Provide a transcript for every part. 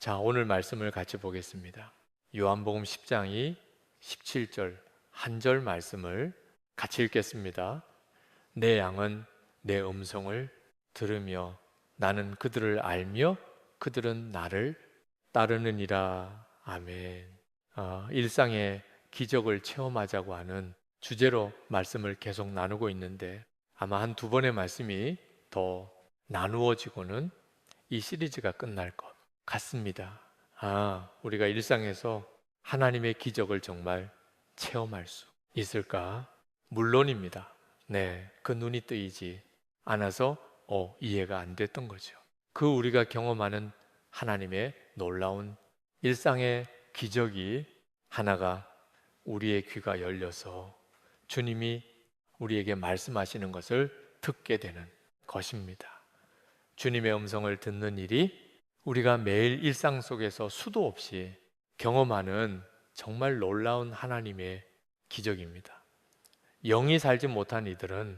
자, 오늘 말씀을 같이 보겠습니다. 요한복음 10장이 17절 한 절 말씀을 같이 읽겠습니다. 내 양은 내 음성을 들으며 나는 그들을 알며 그들은 나를 따르느니라. 아멘. 일상의 기적을 체험하자고 하는 주제로 말씀을 계속 나누고 있는데 아마 한 두 번의 말씀이 더 나누어지고는 이 시리즈가 끝날 것 같습니다. 우리가 일상에서 하나님의 기적을 정말 체험할 수 있을까? 물론입니다. 네, 그 눈이 뜨이지 않아서 이해가 안 됐던 거죠. 그 우리가 경험하는 하나님의 놀라운 일상의 기적이 하나가 우리의 귀가 열려서 주님이 우리에게 말씀하시는 것을 듣게 되는 것입니다. 주님의 음성을 듣는 일이 우리가 매일 일상 속에서 수도 없이 경험하는 정말 놀라운 하나님의 기적입니다. 영이 살지 못한 이들은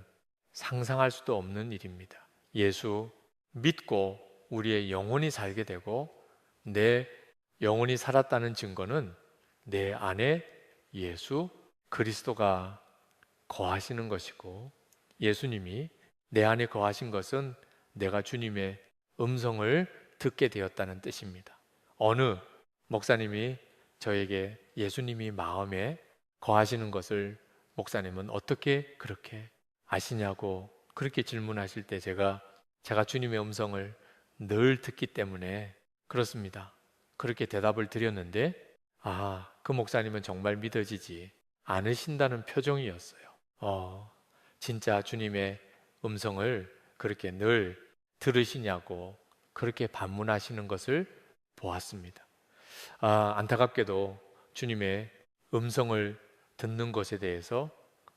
상상할 수도 없는 일입니다. 예수 믿고 우리의 영혼이 살게 되고 내 영혼이 살았다는 증거는 내 안에 예수 그리스도가 거하시는 것이고 예수님이 내 안에 거하신 것은 내가 주님의 음성을 듣게 되었다는 뜻입니다. 어느 목사님이 저에게 예수님이 마음에 거하시는 것을 목사님은 어떻게 그렇게 아시냐고 그렇게 질문하실 때 제가 주님의 음성을 늘 듣기 때문에 그렇습니다. 그렇게 대답을 드렸는데 그 목사님은 정말 믿어지지 않으신다는 표정이었어요. 진짜 주님의 음성을 그렇게 늘 들으시냐고 그렇게 반문하시는 것을 보았습니다. 안타깝게도 주님의 음성을 듣는 것에 대해서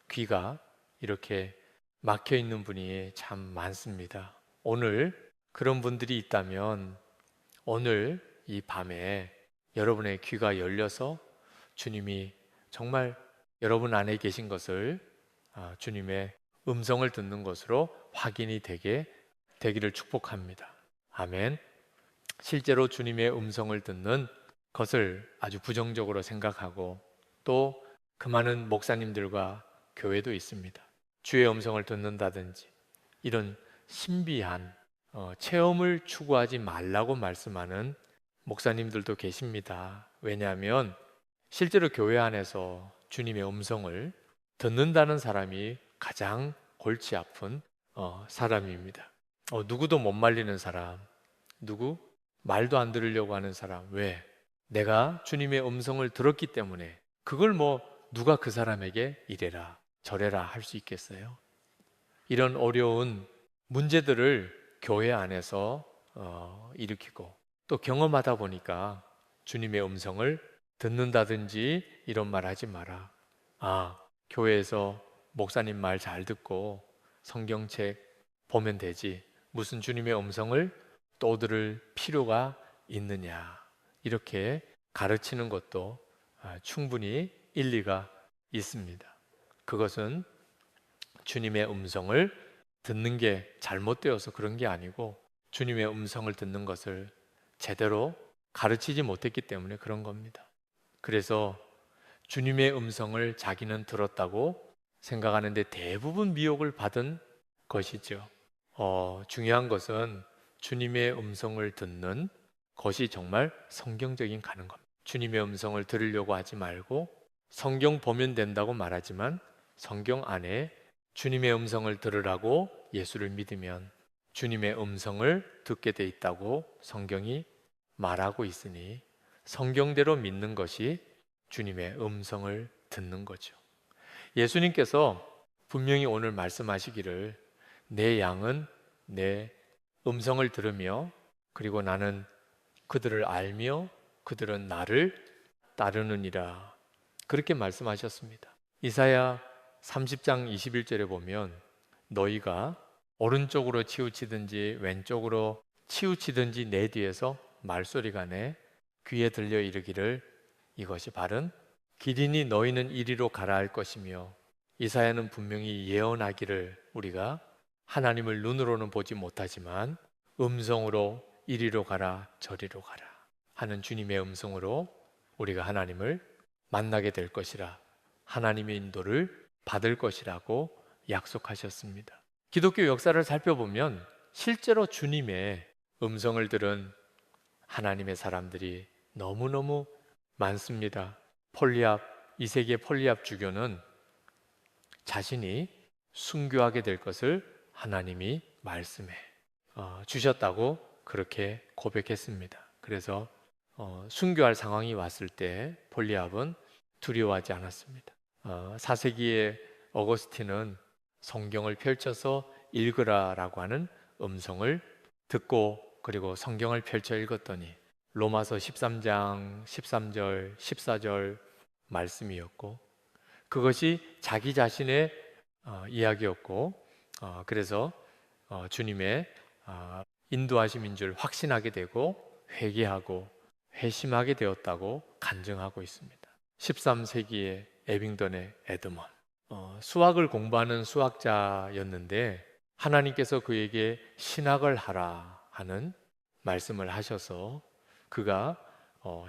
귀가 이렇게 막혀 있는 분이 참 많습니다. 오늘 그런 분들이 있다면 오늘 이 밤에 여러분의 귀가 열려서 주님이 정말 여러분 안에 계신 것을 주님의 음성을 듣는 것으로 확인이 되기를 축복합니다. 아멘. 실제로 주님의 음성을 듣는 것을 아주 부정적으로 생각하고 또 그 많은 목사님들과 교회도 있습니다. 주의 음성을 듣는다든지 이런 신비한 체험을 추구하지 말라고 말씀하는 목사님들도 계십니다. 왜냐하면 실제로 교회 안에서 주님의 음성을 듣는다는 사람이 가장 골치 아픈 사람입니다. 누구도 못 말리는 사람, 누구 말도 안 들으려고 하는 사람. 왜? 내가 주님의 음성을 들었기 때문에 그걸 누가 그 사람에게 이래라 저래라 할 수 있겠어요? 이런 어려운 문제들을 교회 안에서 일으키고 또 경험하다 보니까 주님의 음성을 듣는다든지 이런 말 하지 마라. 교회에서 목사님 말 잘 듣고 성경책 보면 되지. 무슨 주님의 음성을 또 들을 필요가 있느냐. 이렇게 가르치는 것도 충분히 일리가 있습니다. 그것은 주님의 음성을 듣는 게 잘못되어서 그런 게 아니고 주님의 음성을 듣는 것을 제대로 가르치지 못했기 때문에 그런 겁니다. 그래서 주님의 음성을 자기는 들었다고 생각하는데 대부분 미혹을 받은 것이죠. 중요한 것은 주님의 음성을 듣는 것이 정말 성경적인 가는 겁니다. 주님의 음성을 들으려고 하지 말고 성경 보면 된다고 말하지만 성경 안에 주님의 음성을 들으라고 예수를 믿으면 주님의 음성을 듣게 돼 있다고 성경이 말하고 있으니 성경대로 믿는 것이 주님의 음성을 듣는 거죠. 예수님께서 분명히 오늘 말씀하시기를 내 양은 내 음성을 들으며 그리고 나는 그들을 알며 그들은 나를 따르느니라 그렇게 말씀하셨습니다. 이사야 30장 21절에 보면 너희가 오른쪽으로 치우치든지 왼쪽으로 치우치든지 내 뒤에서 말소리가 내 귀에 들려 이르기를 이것이 바른 길이니 너희는 이리로 가라 할 것이며 이사야는 분명히 예언하기를 우리가 하나님을 눈으로는 보지 못하지만 음성으로 이리로 가라 저리로 가라 하는 주님의 음성으로 우리가 하나님을 만나게 될 것이라, 하나님의 인도를 받을 것이라고 약속하셨습니다. 기독교 역사를 살펴보면 실제로 주님의 음성을 들은 하나님의 사람들이 너무너무 많습니다. 이 세계 폴리압 주교는 자신이 순교하게 될 것을 하나님이 말씀해 주셨다고 그렇게 고백했습니다. 그래서 순교할 상황이 왔을 때 폴리압은 두려워하지 않았습니다. 4세기의 어거스틴은 성경을 펼쳐서 읽으라라고 하는 음성을 듣고 그리고 성경을 펼쳐 읽었더니 로마서 13장 13절 14절 말씀이었고, 그것이 자기 자신의 이야기였고, 그래서 주님의 인도하심인 줄 확신하게 되고 회개하고 회심하게 되었다고 간증하고 있습니다. 13세기의 에빙턴의 에드먼, 수학을 공부하는 수학자였는데 하나님께서 그에게 신학을 하라 하는 말씀을 하셔서 그가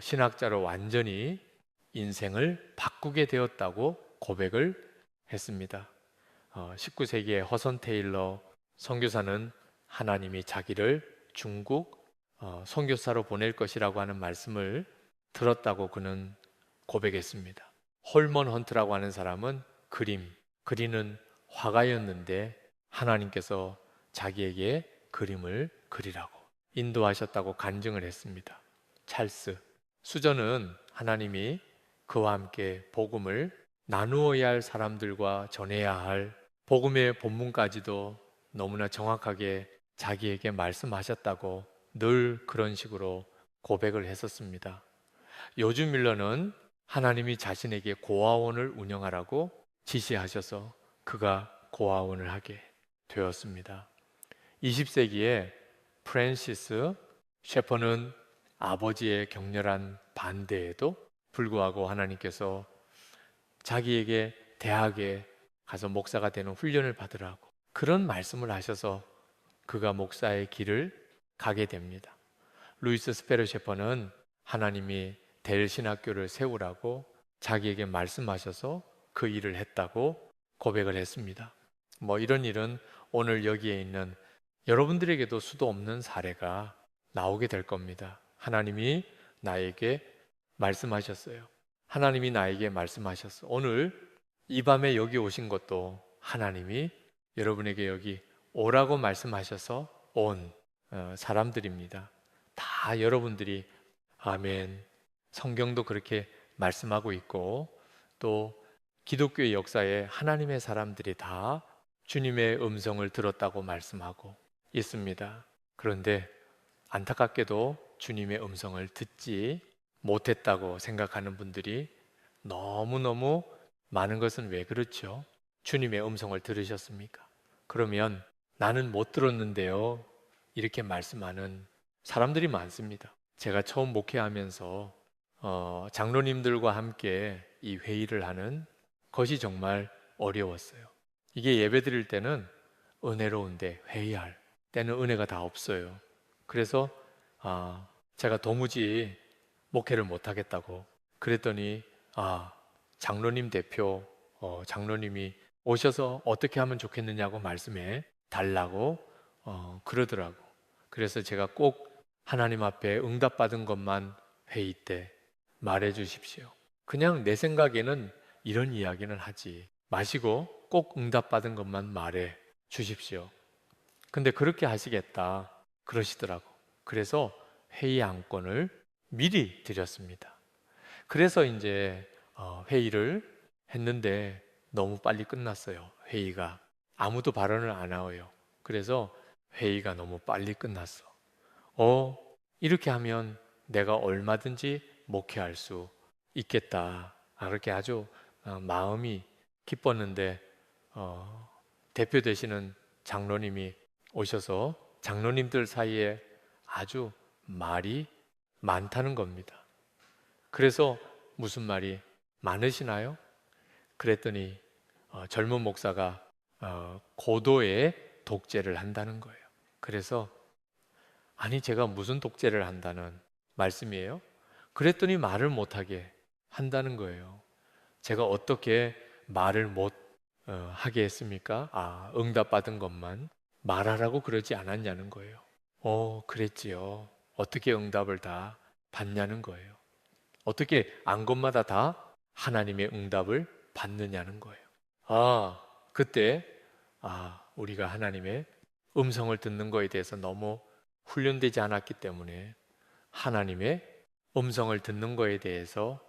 신학자로 완전히 인생을 바꾸게 되었다고 고백을 했습니다. 19세기의 허선 테일러 선교사는 하나님이 자기를 중국 선교사로 보낼 것이라고 하는 말씀을 들었다고 그는 고백했습니다. 홀먼 헌트라고 하는 사람은 그리는 화가였는데 하나님께서 자기에게 그림을 그리라고 인도하셨다고 간증을 했습니다. 찰스 수저는 하나님이 그와 함께 복음을 나누어야 할 사람들과 전해야 할 복음의 본문까지도 너무나 정확하게 자기에게 말씀하셨다고 늘 그런 식으로 고백을 했었습니다. 요즘 밀러는 하나님이 자신에게 고아원을 운영하라고 지시하셔서 그가 고아원을 하게 되었습니다. 20세기에 프랜시스 셰퍼는 아버지의 격렬한 반대에도 불구하고 하나님께서 자기에게 대학에 가서 목사가 되는 훈련을 받으라고 그런 말씀을 하셔서 그가 목사의 길을 가게 됩니다. 루이스 스페르 셰퍼는 하나님이 델 신학교를 세우라고 자기에게 말씀하셔서 그 일을 했다고 고백을 했습니다. 이런 일은 오늘 여기에 있는 여러분들에게도 수도 없는 사례가 나오게 될 겁니다. 하나님이 나에게 말씀하셨어요. 하나님이 나에게 말씀하셨어. 오늘 이 밤에 여기 오신 것도 하나님이 여러분에게 여기 오라고 말씀하셔서 온 사람들입니다. 다 여러분들이 아멘. 성경도 그렇게 말씀하고 있고 또 기독교의 역사에 하나님의 사람들이 다 주님의 음성을 들었다고 말씀하고 있습니다. 그런데 안타깝게도 주님의 음성을 듣지 못했다고 생각하는 분들이 너무너무 많은 것은 왜 그렇죠? 주님의 음성을 들으셨습니까? 그러면 나는 못 들었는데요. 이렇게 말씀하는 사람들이 많습니다. 제가 처음 목회하면서 장로님들과 함께 이 회의를 하는 것이 정말 어려웠어요. 이게 예배 드릴 때는 은혜로운데 회의할 때는 은혜가 다 없어요. 그래서 제가 도무지 목회를 못하겠다고 그랬더니 장로님 대표 장로님이 오셔서 어떻게 하면 좋겠느냐고 말씀해 달라고 그러더라고. 그래서 제가 꼭 하나님 앞에 응답받은 것만 회의 때 말해 주십시오. 그냥 내 생각에는 이런 이야기는 하지 마시고 꼭 응답받은 것만 말해 주십시오. 근데 그렇게 하시겠다 그러시더라고. 그래서 회의 안건을 미리 드렸습니다. 그래서 이제 회의를 했는데 너무 빨리 끝났어요. 회의가 아무도 발언을 안 하고요. 그래서 회의가 너무 빨리 끝났어. 이렇게 하면 내가 얼마든지 목회할 수 있겠다. 그렇게 아주 마음이 기뻤는데 대표 되시는 장로님이 오셔서 장로님들 사이에 아주 말이 많다는 겁니다. 그래서 무슨 말이 많으시나요? 그랬더니 젊은 목사가 고도의 독재를 한다는 거예요. 그래서 아니 제가 무슨 독재를 한다는 말씀이에요. 그랬더니 말을 못하게 한다는 거예요. 제가 어떻게 말을 못 하게 했습니까? 응답받은 것만 말하라고 그러지 않았냐는 거예요. 그랬지요. 어떻게 응답을 다 받냐는 거예요. 어떻게 안 것마다 다 하나님의 응답을 받느냐는 거예요. 그때 우리가 하나님의 음성을 듣는 거에 대해서 너무 훈련되지 않았기 때문에 하나님의 음성을 듣는 거에 대해서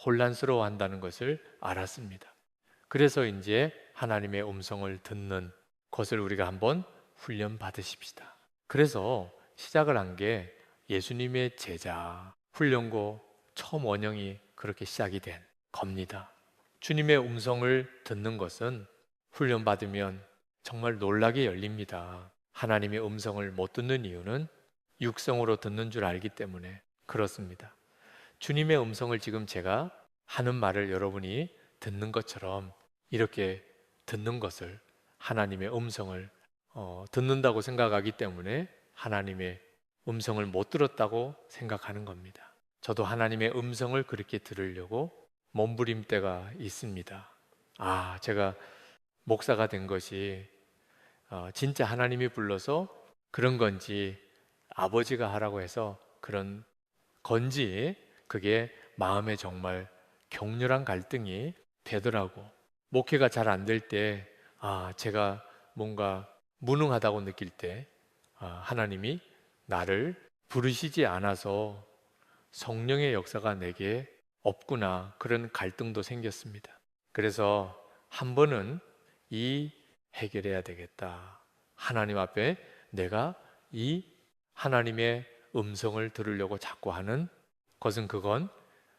혼란스러워 한다는 것을 알았습니다. 그래서 이제 하나님의 음성을 듣는 것을 우리가 한번 훈련 받으십시다. 그래서 시작을 한 게 예수님의 제자 훈련고 처음 원형이 그렇게 시작이 된 겁니다. 주님의 음성을 듣는 것은 훈련받으면 정말 놀라게 열립니다. 하나님의 음성을 못 듣는 이유는 육성으로 듣는 줄 알기 때문에 그렇습니다. 주님의 음성을 지금 제가 하는 말을 여러분이 듣는 것처럼 이렇게 듣는 것을 하나님의 음성을 듣는다고 생각하기 때문에 하나님의 음성을 못 들었다고 생각하는 겁니다. 저도 하나님의 음성을 그렇게 들으려고 몸부림 때가 있습니다. 제가 목사가 된 것이 진짜 하나님이 불러서 그런 건지 아버지가 하라고 해서 그런 건지 그게 마음에 정말 격렬한 갈등이 되더라고. 목회가 잘 안 될 때, 제가 뭔가 무능하다고 느낄 때, 하나님이 나를 부르시지 않아서 성령의 역사가 내게 없구나. 그런 갈등도 생겼습니다. 그래서 한 번은 해결해야 되겠다. 하나님 앞에 내가 이 하나님의 음성을 들으려고 자꾸 하는 그건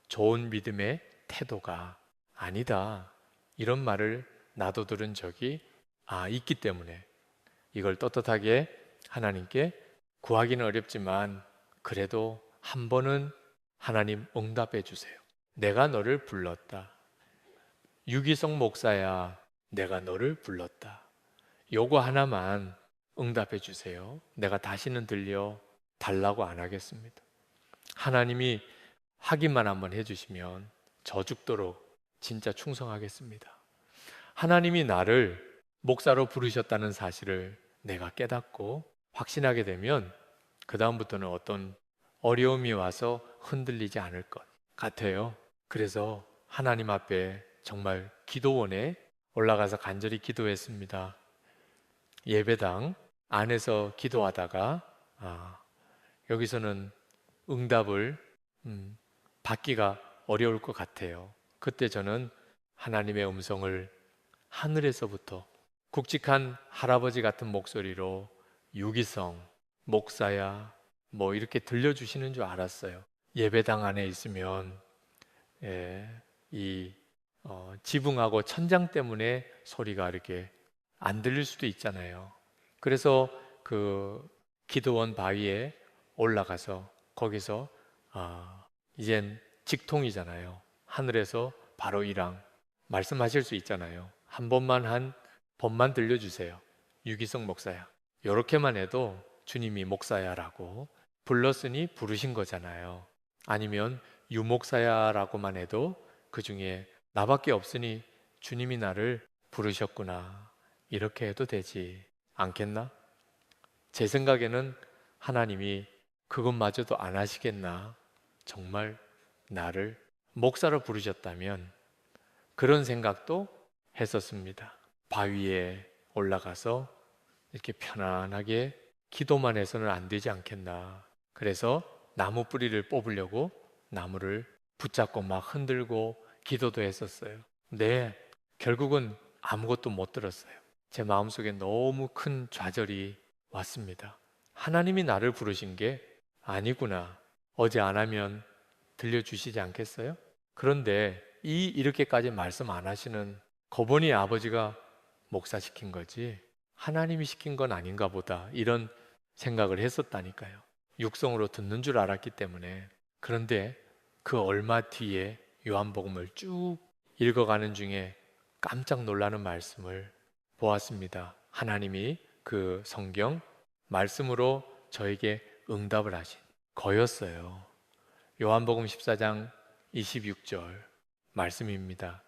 좋은 믿음의 태도가 아니다. 이런 말을 나도 들은 적이 있기 때문에 이걸 떳떳하게 하나님께 구하기는 어렵지만 그래도 한 번은 하나님 응답해 주세요. 내가 너를 불렀다. 유기성 목사야, 내가 너를 불렀다. 요거 하나만 응답해 주세요. 내가 다시는 들려 달라고 안 하겠습니다. 하나님이 확인만 한번 해주시면 저 죽도록 진짜 충성하겠습니다. 하나님이 나를 목사로 부르셨다는 사실을 내가 깨닫고 확신하게 되면 그 다음부터는 어떤 어려움이 와서 흔들리지 않을 것 같아요. 그래서 하나님 앞에 정말 기도원에 올라가서 간절히 기도했습니다. 예배당 안에서 기도하다가 여기서는 응답을 받기가 어려울 것 같아요. 그때 저는 하나님의 음성을 하늘에서부터 굵직한 할아버지 같은 목소리로 유기성, 목사야 뭐 이렇게 들려주시는 줄 알았어요. 예배당 안에 있으면 이 지붕하고 천장 때문에 소리가 이렇게 안 들릴 수도 있잖아요. 그래서 그 기도원 바위에 올라가서 거기서 이젠 직통이잖아요. 하늘에서 바로 이랑 말씀하실 수 있잖아요. 한 번만 들려주세요. 유기성 목사야. 이렇게만 해도 주님이 목사야라고 불렀으니 부르신 거잖아요. 아니면 유목사야라고만 해도 그 중에 나밖에 없으니 주님이 나를 부르셨구나. 이렇게 해도 되지 않겠나? 제 생각에는 하나님이 그것마저도 안 하시겠나? 정말 나를 목사로 부르셨다면 그런 생각도 했었습니다. 바위에 올라가서 이렇게 편안하게 기도만 해서는 안 되지 않겠나. 그래서 나무 뿌리를 뽑으려고 나무를 붙잡고 막 흔들고 기도도 했었어요. 네, 결국은 아무것도 못 들었어요. 제 마음속에 너무 큰 좌절이 왔습니다. 하나님이 나를 부르신 게 아니구나. 어제 안 하면 들려주시지 않겠어요? 그런데 이렇게까지 말씀 안 하시는 거보니 아버지가 목사시킨 거지 하나님이 시킨 건 아닌가 보다 이런 생각을 했었다니까요. 육성으로 듣는 줄 알았기 때문에. 그런데 그 얼마 뒤에 요한복음을 쭉 읽어가는 중에 깜짝 놀라는 말씀을 보았습니다. 하나님이 그 성경 말씀으로 저에게 응답을 하신 거였어요. 요한복음 14장 26절 말씀입니다.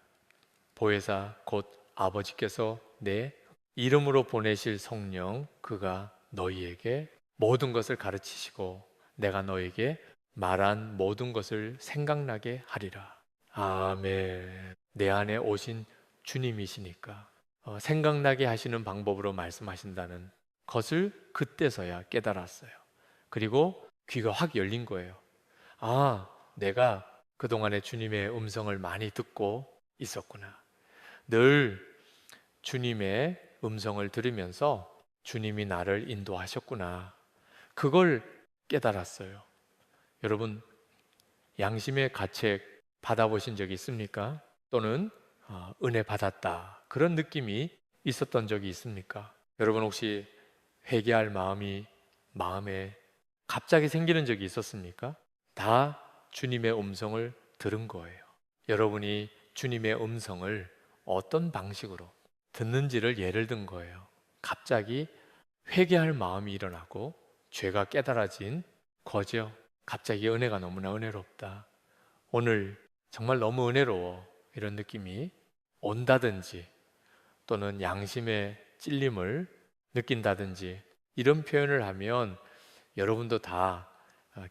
보혜사 곧 아버지께서 내 이름으로 보내실 성령 그가 너희에게 모든 것을 가르치시고 내가 너에게 말한 모든 것을 생각나게 하리라. 아멘. 내 안에 오신 주님이시니까 생각나게 하시는 방법으로 말씀하신다는 것을 그때서야 깨달았어요. 그리고 귀가 확 열린 거예요. 아, 내가 그동안에 주님의 음성을 많이 듣고 있었구나. 늘 주님의 음성을 들으면서 주님이 나를 인도하셨구나. 그걸 깨달았어요. 여러분, 양심의 가책 받아보신 적이 있습니까? 또는 은혜 받았다. 그런 느낌이 있었던 적이 있습니까? 여러분 혹시 회개할 마음에 갑자기 생기는 적이 있었습니까? 다 주님의 음성을 들은 거예요. 여러분이 주님의 음성을 어떤 방식으로 듣는지를 예를 든 거예요. 갑자기 회개할 마음이 일어나고 죄가 깨달아진 거죠. 갑자기 은혜가 너무나 은혜롭다. 오늘 정말 너무 은혜로워. 이런 느낌이 온다든지 또는 양심의 찔림을 느낀다든지 이런 표현을 하면 여러분도 다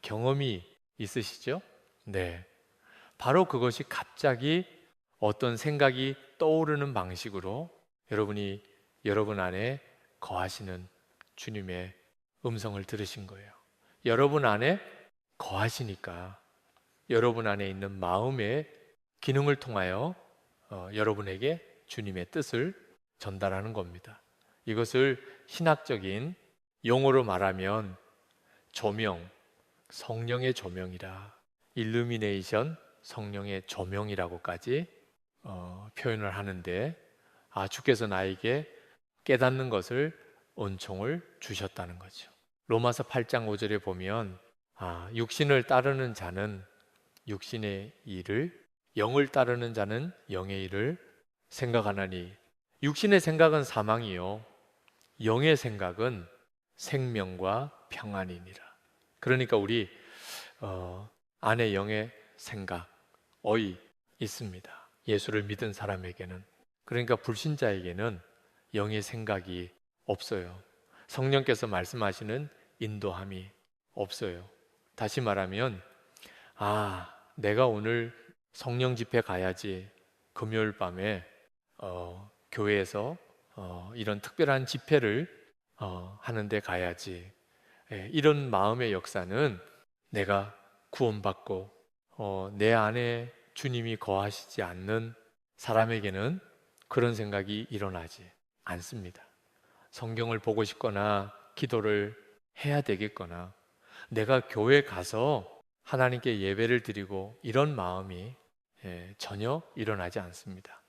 경험이 있으시죠? 네. 바로 그것이 갑자기 어떤 생각이 떠오르는 방식으로 여러분이 여러분 안에 거하시는 주님의 음성을 들으신 거예요. 여러분 안에 거하시니까 여러분 안에 있는 마음의 기능을 통하여 여러분에게 주님의 뜻을 전달하는 겁니다. 이것을 신학적인 용어로 말하면 조명, 성령의 조명이라, 일루미네이션, 성령의 조명이라고까지 표현을 하는데, 주께서 나에게 깨닫는 것을 은총을 주셨다는 거죠. 로마서 8장 5절에 보면 육신을 따르는 자는 육신의 일을, 영을 따르는 자는 영의 일을 생각하나니, 육신의 생각은 사망이요 영의 생각은 생명과 평안이니라. 그러니까 우리 안에 영의 생각, 어이 있습니다. 예수를 믿은 사람에게는. 그러니까 불신자에게는 영의 생각이 없어요. 성령께서 말씀하시는 인도함이 없어요. 다시 말하면 내가 오늘 성령 집회 가야지. 금요일 밤에 교회에서 이런 특별한 집회를 하는데 가야지. 이런 마음의 역사는 내가 구원받고 내 안에 주님이 거하시지 않는 사람에게는 그런 생각이 일어나지 않습니다. 성경을 보고 싶거나 기도를 해야 되겠거나 내가 교회 가서 하나님께 예배를 드리고 이런 마음이 전혀 일어나지 않습니다.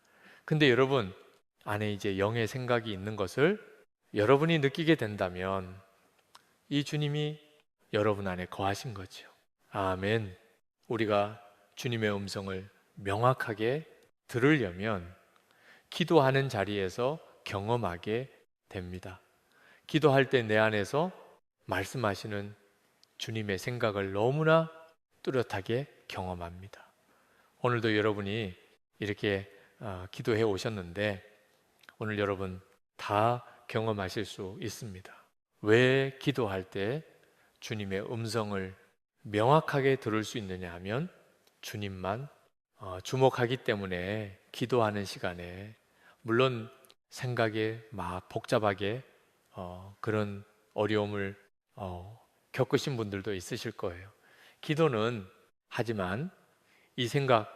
근데 여러분 안에 이제 영의 생각이 있는 것을 여러분이 느끼게 된다면 이 주님이 여러분 안에 거하신 거죠. 아멘. 우리가 주님의 음성을 명확하게 들으려면 기도하는 자리에서 경험하게 됩니다. 기도할 때 내 안에서 말씀하시는 주님의 생각을 너무나 뚜렷하게 경험합니다. 오늘도 여러분이 이렇게 기도해 오셨는데 오늘 여러분 다 경험하실 수 있습니다. 왜 기도할 때 주님의 음성을 명확하게 들을 수 있느냐 하면 주님만 주목하기 때문에 기도하는 시간에 물론 생각에 막 복잡하게 그런 어려움을 겪으신 분들도 있으실 거예요. 기도는 하지만 이 생각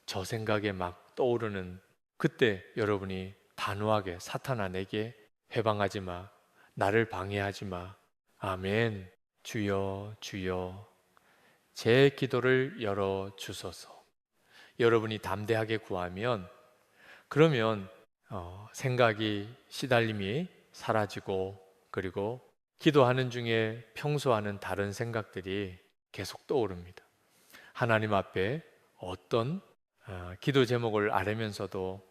저 생각에 막 떠오르는 그때 여러분이 단호하게 사탄아 내게 해방하지 마, 나를 방해하지 마. 아멘. 주여 주여 제 기도를 열어 주소서. 여러분이 담대하게 구하면 그러면 생각이 시달림이 사라지고 그리고 기도하는 중에 평소 하는 다른 생각들이 계속 떠오릅니다. 하나님 앞에 어떤 기도 제목을 아뢰면서도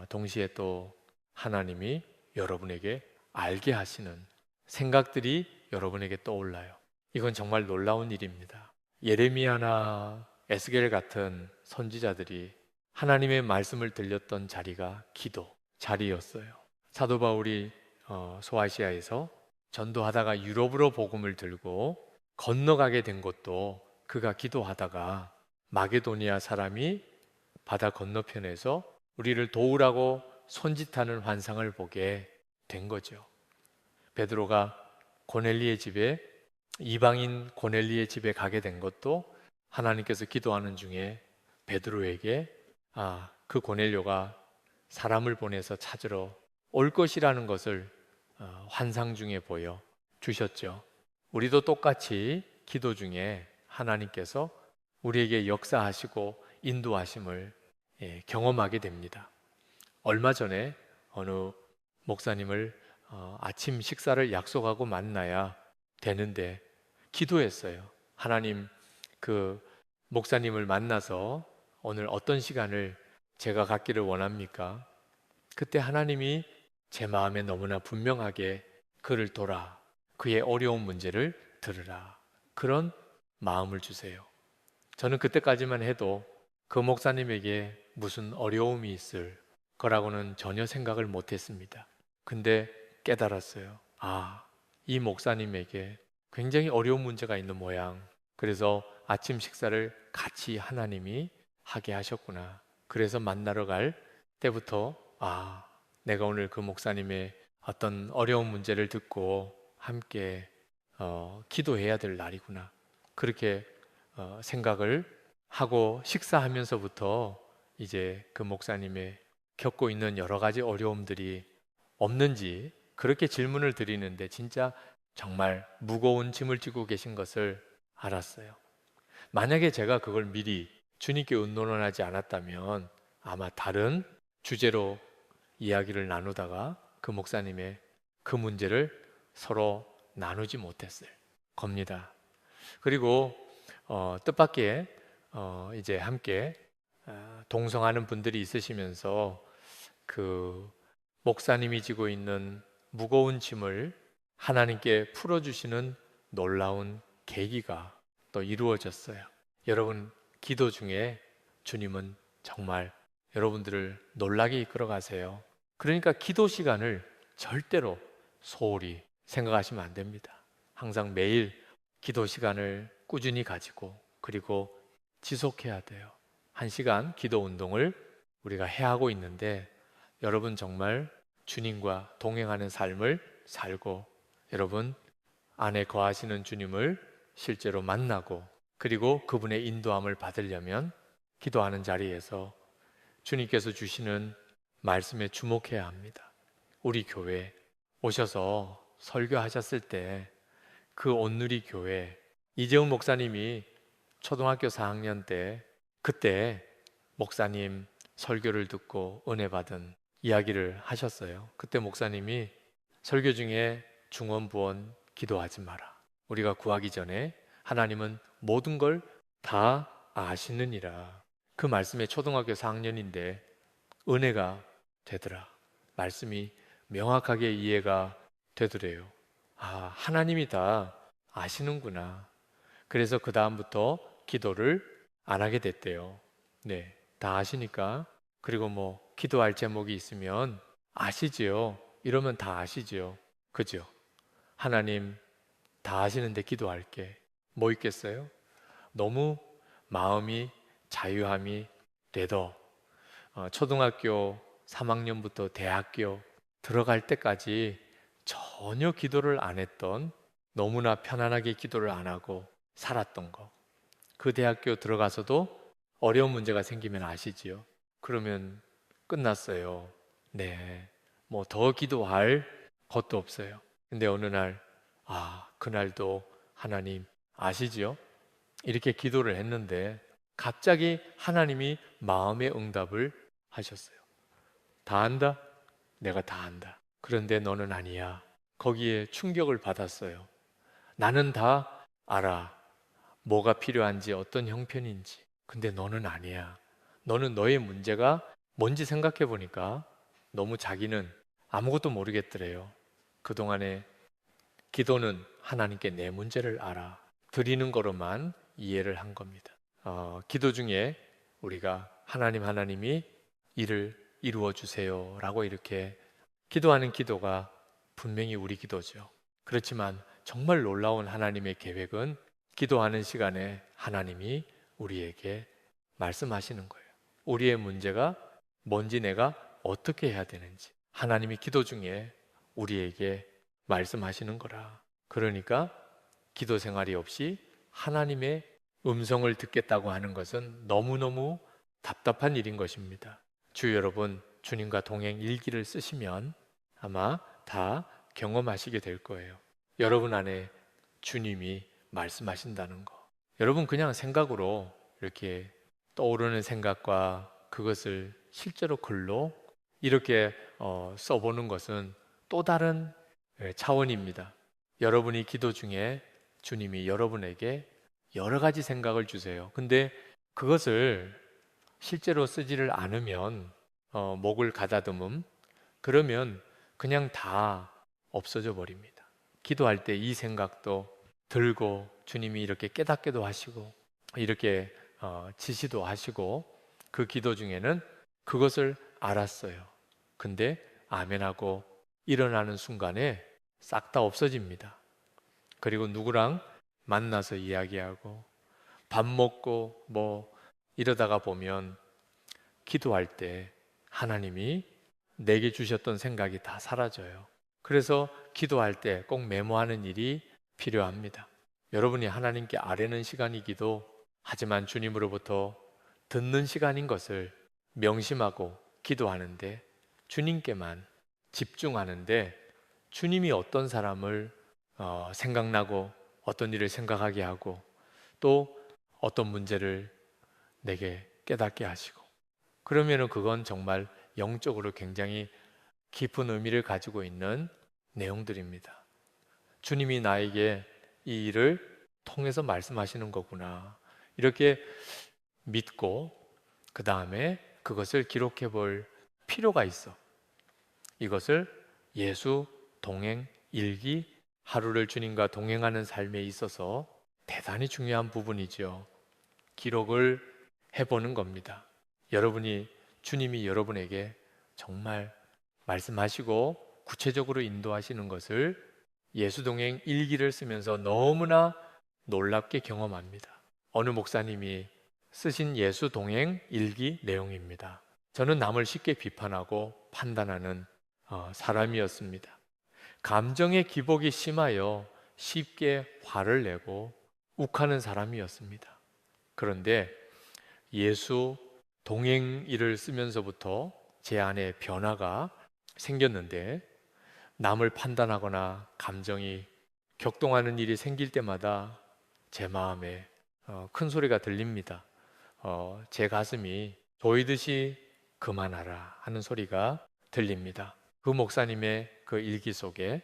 동시에 또 하나님이 여러분에게 알게 하시는 생각들이 여러분에게 떠올라요. 이건 정말 놀라운 일입니다. 예레미야나 에스겔 같은 선지자들이 하나님의 말씀을 들렸던 자리가 기도 자리였어요. 사도 바울이 소아시아에서 전도하다가 유럽으로 복음을 들고 건너가게 된 것도 그가 기도하다가 마게도니아 사람이 바다 건너편에서 우리를 도우라고 손짓하는 환상을 보게 된 거죠. 베드로가 고넬리의 집에 이방인 고넬리의 집에 가게 된 것도 하나님께서 기도하는 중에 베드로에게 그 고넬료가 사람을 보내서 찾으러 올 것이라는 것을 환상 중에 보여 주셨죠. 우리도 똑같이 기도 중에 하나님께서 우리에게 역사하시고 인도하심을 경험하게 됩니다. 얼마 전에 어느 목사님을 아침 식사를 약속하고 만나야 되는데 기도했어요. 하나님, 그 목사님을 만나서 오늘 어떤 시간을 제가 갖기를 원합니까? 그때 하나님이 제 마음에 너무나 분명하게 그를 돌아 그의 어려운 문제를 들으라, 그런 마음을 주세요. 저는 그때까지만 해도 그 목사님에게 무슨 어려움이 있을 거라고는 전혀 생각을 못했습니다. 근데 깨달았어요. 이 목사님에게 굉장히 어려운 문제가 있는 모양. 그래서 아침 식사를 같이 하나님이 하게 하셨구나. 그래서 만나러 갈 때부터 내가 오늘 그 목사님의 어떤 어려운 문제를 듣고 함께 기도해야 될 날이구나. 그렇게 생각을 하고 식사하면서부터 이제 그 목사님의 겪고 있는 여러 가지 어려움들이 없는지 그렇게 질문을 드리는데 진짜 정말 무거운 짐을 지고 계신 것을 알았어요. 만약에 제가 그걸 미리 주님께 의논하지 않았다면 아마 다른 주제로 이야기를 나누다가 그 목사님의 그 문제를 서로 나누지 못했을 겁니다. 그리고 뜻밖의 이제 함께 동성하는 분들이 있으시면서 그 목사님이 지고 있는 무거운 짐을 하나님께 풀어주시는 놀라운 계기가 또 이루어졌어요. 여러분, 기도 중에 주님은 정말 여러분들을 놀라게 이끌어 가세요. 그러니까 기도 시간을 절대로 소홀히 생각하시면 안 됩니다. 항상 매일 기도 시간을 꾸준히 가지고 그리고 지속해야 돼요. 1시간 기도 운동을 우리가 해야 하고 있는데 여러분 정말 주님과 동행하는 삶을 살고 여러분 안에 거하시는 주님을 실제로 만나고 그리고 그분의 인도함을 받으려면 기도하는 자리에서 주님께서 주시는 말씀에 주목해야 합니다. 우리 교회 오셔서 설교하셨을 때 그 온누리 교회 이재훈 목사님이 초등학교 4학년 때 그때 목사님 설교를 듣고 은혜 받은 이야기를 하셨어요. 그때 목사님이 설교 중에 중언부언 기도하지 마라. 우리가 구하기 전에 하나님은 모든 걸 다 아시느니라. 그 말씀에 초등학교 4학년인데 은혜가 되더라. 말씀이 명확하게 이해가 되더래요. 하나님이 다 아시는구나. 그래서 그 다음부터 기도를 안 하게 됐대요. 네, 다 아시니까. 그리고 뭐 기도할 제목이 있으면 아시지요. 이러면 다 아시지요. 그죠? 하나님 다 아시는데 기도할게. 뭐 있겠어요? 너무 마음이 자유함이 되더 초등학교 3학년부터 대학교 들어갈 때까지 전혀 기도를 안 했던 너무나 편안하게 기도를 안 하고 살았던 거. 그 대학교 들어가서도 어려운 문제가 생기면 아시지요? 그러면 끝났어요. 네. 뭐 더 기도할 것도 없어요. 근데 어느 날, 그날도 하나님 아시지요? 이렇게 기도를 했는데 갑자기 하나님이 마음의 응답을 하셨어요. 다 안다? 내가 다 안다. 그런데 너는 아니야. 거기에 충격을 받았어요. 나는 다 알아. 뭐가 필요한지 어떤 형편인지. 근데 너는 아니야. 너는 너의 문제가 뭔지 생각해 보니까 너무 자기는 아무것도 모르겠더래요. 그동안에 기도는 하나님께 내 문제를 알아 드리는 거로만 이해를 한 겁니다. 기도 중에 우리가 하나님이 일을 이루어 주세요라고 이렇게 기도하는 기도가 분명히 우리 기도죠. 그렇지만 정말 놀라운 하나님의 계획은 기도하는 시간에 하나님이 우리에게 말씀하시는 거예요. 우리의 문제가 뭔지, 내가 어떻게 해야 되는지 하나님이 기도 중에 우리에게 말씀하시는 거라. 그러니까 기도 생활이 없이 하나님의 음성을 듣겠다고 하는 것은 너무너무 답답한 일인 것입니다. 주 여러분, 주님과 동행 일기를 쓰시면 아마 다 경험하시게 될 거예요. 여러분 안에 주님이 말씀하신다는 거. 여러분 그냥 생각으로 이렇게 떠오르는 생각과 그것을 실제로 글로 이렇게 써보는 것은 또 다른 차원입니다. 여러분이 기도 중에 주님이 여러분에게 여러 가지 생각을 주세요. 근데 그것을 실제로 쓰지를 않으면 목을 가다듬음, 그러면 그냥 다 없어져 버립니다. 기도할 때 이 생각도 들고 주님이 이렇게 깨닫게도 하시고 이렇게 지시도 하시고 그 기도 중에는 그것을 알았어요. 근데 아멘하고 일어나는 순간에 싹 다 없어집니다. 그리고 누구랑 만나서 이야기하고 밥 먹고 뭐 이러다가 보면 기도할 때 하나님이 내게 주셨던 생각이 다 사라져요. 그래서 기도할 때 꼭 메모하는 일이 필요합니다. 여러분이 하나님께 아뢰는 시간이기도 하지만 주님으로부터 듣는 시간인 것을 명심하고 기도하는데, 주님께만 집중하는데 주님이 어떤 사람을 생각나고 어떤 일을 생각하게 하고 또 어떤 문제를 내게 깨닫게 하시고, 그러면은 그건 정말 영적으로 굉장히 깊은 의미를 가지고 있는 내용들입니다. 주님이 나에게 이 일을 통해서 말씀하시는 거구나, 이렇게 믿고 그 다음에 그것을 기록해 볼 필요가 있어. 이것을 예수 동행 일기, 하루를 주님과 동행하는 삶에 있어서 대단히 중요한 부분이죠. 기록을 해보는 겁니다. 여러분이 주님이 여러분에게 정말 말씀하시고 구체적으로 인도하시는 것을 예수동행 일기를 쓰면서 너무나 놀랍게 경험합니다. 어느 목사님이 쓰신 예수동행 일기 내용입니다. 저는 남을 쉽게 비판하고 판단하는 사람이었습니다. 감정의 기복이 심하여 쉽게 화를 내고 욱하는 사람이었습니다. 그런데 예수 동행일을 쓰면서부터 제 안에 변화가 생겼는데, 남을 판단하거나 감정이 격동하는 일이 생길 때마다 제 마음에 큰 소리가 들립니다. 제 가슴이 조이듯이 그만하라 하는 소리가 들립니다. 그 목사님의 그 일기 속에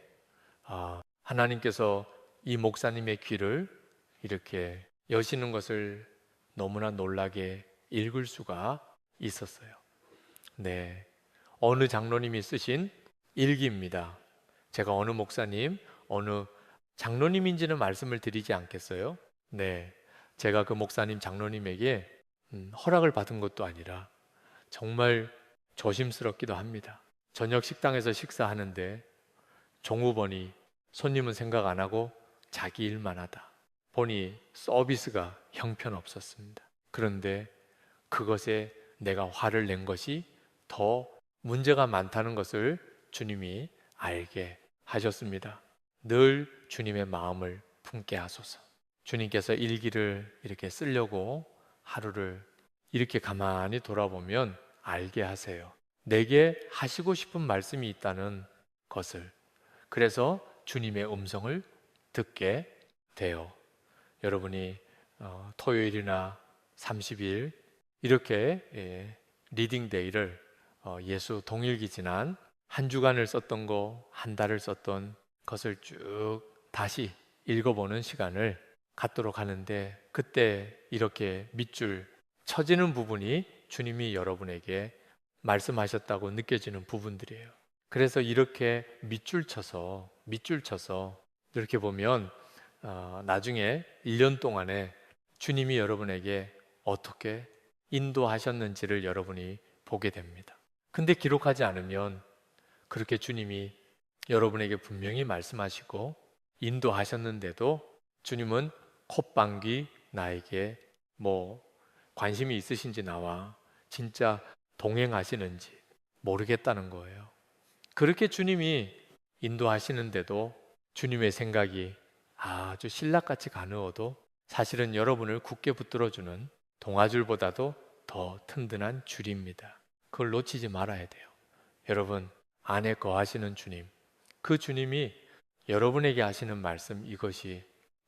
하나님께서 이 목사님의 귀를 이렇게 여시는 것을 너무나 놀라게 읽을 수가 있었어요. 네, 어느 장로님이 쓰신 일기입니다. 제가 어느 목사님, 어느 장로님인지는 말씀을 드리지 않겠어요? 네, 제가 그 목사님 장로님에게 허락을 받은 것도 아니라 정말 조심스럽기도 합니다. 저녁 식당에서 식사하는데 종업원이 손님은 생각 안 하고 자기 일만 하다 보니 서비스가 형편없었습니다. 그런데 그것에 내가 화를 낸 것이 더 문제가 많다는 것을 주님이 알게 하셨습니다. 늘 주님의 마음을 품게 하소서. 주님께서 일기를 이렇게 쓰려고 하루를 이렇게 가만히 돌아보면 알게 하세요. 내게 하시고 싶은 말씀이 있다는 것을. 그래서 주님의 음성을 듣게 돼요. 여러분이 토요일이나 30일 이렇게 리딩데이를 예수 동일기 지난 한 주간을 썼던 거, 한 달을 썼던 것을 쭉 다시 읽어보는 시간을 갖도록 하는데, 그때 이렇게 밑줄 쳐지는 부분이 주님이 여러분에게 말씀하셨다고 느껴지는 부분들이에요. 그래서 이렇게 밑줄 쳐서 이렇게 보면 나중에 1년 동안에 주님이 여러분에게 어떻게 인도하셨는지를 여러분이 보게 됩니다. 근데 기록하지 않으면 그렇게 주님이 여러분에게 분명히 말씀하시고 인도하셨는데도 주님은 콧방귀 나에게 뭐 관심이 있으신지 나와 진짜 동행하시는지 모르겠다는 거예요. 그렇게 주님이 인도하시는데도 주님의 생각이 아주 신락같이 가누어도 사실은 여러분을 굳게 붙들어주는 동아줄보다도 더 튼튼한 줄입니다. 그걸 놓치지 말아야 돼요. 여러분, 안에 거하시는 주님, 그 주님이 여러분에게 하시는 말씀, 이것이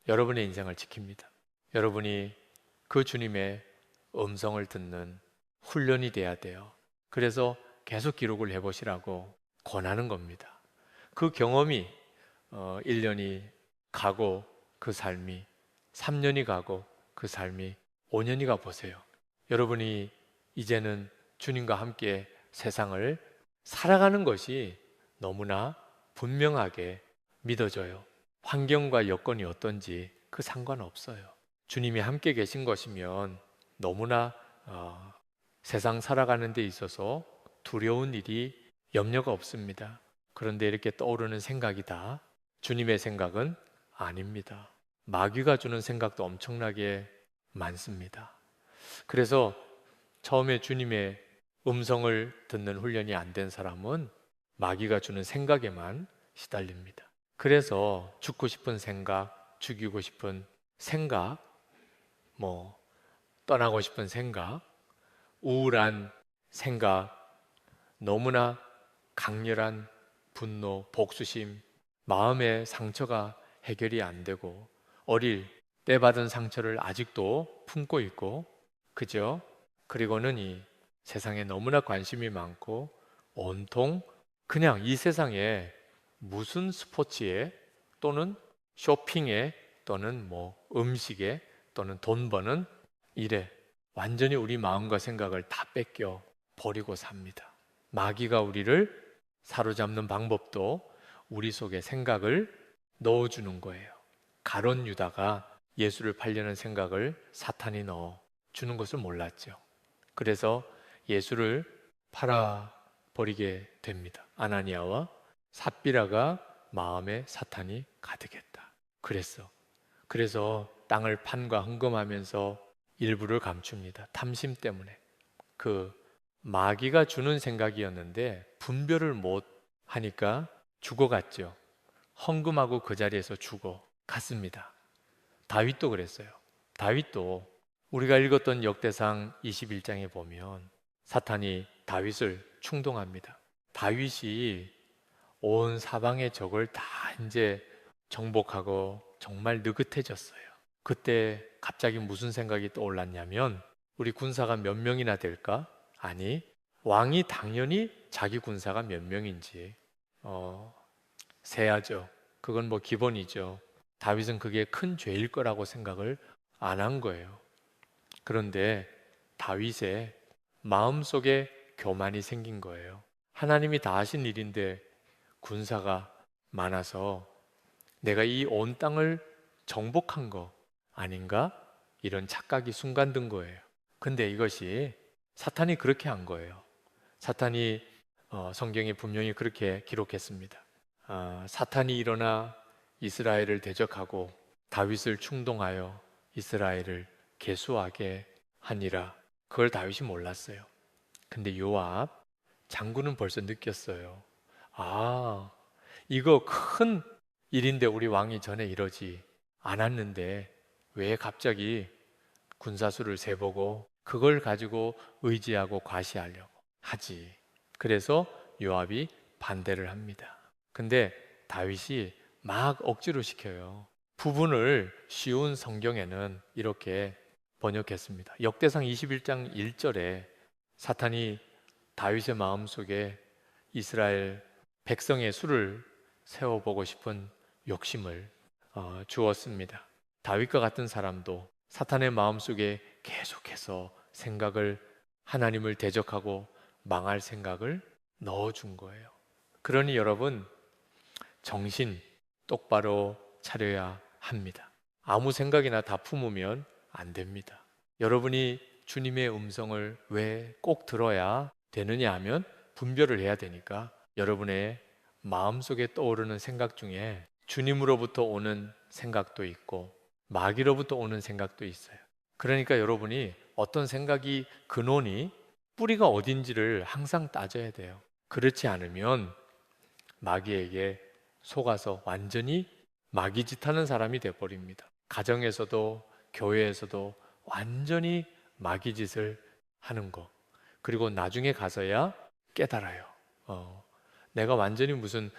여러분의 인생을 지킵니다. 여러분이 그 주님의 음성을 듣는 훈련이 돼야 돼요. 그래서 계속 기록을 해보시라고 권하는 겁니다. 그 경험이 1년이 가고 그 삶이 3년이 가고 그 삶이 5년이 가 보세요. 여러분이 이제는 주님과 함께 세상을 살아가는 것이 너무나 분명하게 믿어져요. 환경과 여건이 어떤지 그 상관없어요. 주님이 함께 계신 것이면 너무나 세상 살아가는 데 있어서 두려운 일이 염려가 없습니다. 그런데 이렇게 떠오르는 생각이 다 주님의 생각은 아닙니다. 마귀가 주는 생각도 엄청나게 많습니다. 그래서 처음에 주님의 음성을 듣는 훈련이 안 된 사람은 마귀가 주는 생각에만 시달립니다. 그래서 죽고 싶은 생각, 죽이고 싶은 생각, 뭐 떠나고 싶은 생각, 우울한 생각, 너무나 강렬한 분노, 복수심, 마음의 상처가 해결이 안 되고 어릴 때 받은 상처를 아직도 품고 있고, 그죠? 그리고는 이 세상에 너무나 관심이 많고 온통 그냥 이 세상에 무슨 스포츠에 또는 쇼핑에 또는 뭐 음식에 또는 돈 버는 일에 완전히 우리 마음과 생각을 다 뺏겨 버리고 삽니다. 마귀가 우리를 사로잡는 방법도 우리 속에 생각을 넣어주는 거예요. 가룟 유다가 예수를 팔려는 생각을 사탄이 넣어주는 것을 몰랐죠. 그래서 예수를 팔아버리게 됩니다. 아나니아와 삽비라가 마음에 사탄이 가득했다. 그래서 땅을 판과 헌금하면서 일부를 감춥니다. 탐심 때문에. 그 마귀가 주는 생각이었는데 분별을 못 하니까 죽어갔죠. 헌금하고 그 자리에서 죽어갔습니다. 다윗도 그랬어요. 다윗도 우리가 읽었던 역대상 21장에 보면 사탄이 다윗을 충동합니다. 다윗이 온 사방의 적을 다 이제 정복하고 정말 느긋해졌어요. 그때 갑자기 무슨 생각이 떠올랐냐면 우리 군사가 몇 명이나 될까? 아니, 왕이 당연히 자기 군사가 몇 명인지 세야죠. 그건 뭐 기본이죠. 다윗은 그게 큰 죄일 거라고 생각을 안 한 거예요. 그런데 다윗의 마음속에 교만이 생긴 거예요. 하나님이 다 하신 일인데 군사가 많아서 내가 이 온 땅을 정복한 거 아닌가? 이런 착각이 순간 든 거예요. 근데 이것이 사탄이 그렇게 한 거예요. 사탄이 성경에 분명히 그렇게 기록했습니다. 사탄이 일어나 이스라엘을 대적하고 다윗을 충동하여 이스라엘을 계수하게 하니라. 그걸 다윗이 몰랐어요. 근데 요압 장군은 벌써 느꼈어요. 아, 이거 큰 일인데 우리 왕이 전에 이러지 않았는데 왜 갑자기 군사수를 세보고 그걸 가지고 의지하고 과시하려고 하지. 그래서 요압이 반대를 합니다. 근데 다윗이 막 억지로 시켜요. 부분을 쉬운 성경에는 이렇게 번역했습니다. 역대상 21장 1절에 사탄이 다윗의 마음속에 이스라엘 백성의 수를 세워보고 싶은 욕심을 주었습니다. 다윗과 같은 사람도 사탄의 마음속에 계속해서 생각을 하나님을 대적하고 망할 생각을 넣어준 거예요. 그러니 여러분 정신 똑바로 차려야 합니다. 아무 생각이나 다 품으면 안 됩니다. 여러분이 주님의 음성을 왜 꼭 들어야 되느냐 하면 분별을 해야 되니까 여러분의 마음속에 떠오르는 생각 중에 주님으로부터 오는 생각도 있고 마귀로부터 오는 생각도 있어요. 그러니까 여러분이 어떤 생각이 근원이 뿌리가 어딘지를 항상 따져야 돼요. 그렇지 않으면 마귀에게 속아서 완전히 마귀짓하는 사람이 돼버립니다. 가정에서도 교회에서도 완전히 마귀짓을 하는 거. 그리고 나중에 가서야 깨달아요. 내가 완전히 무슨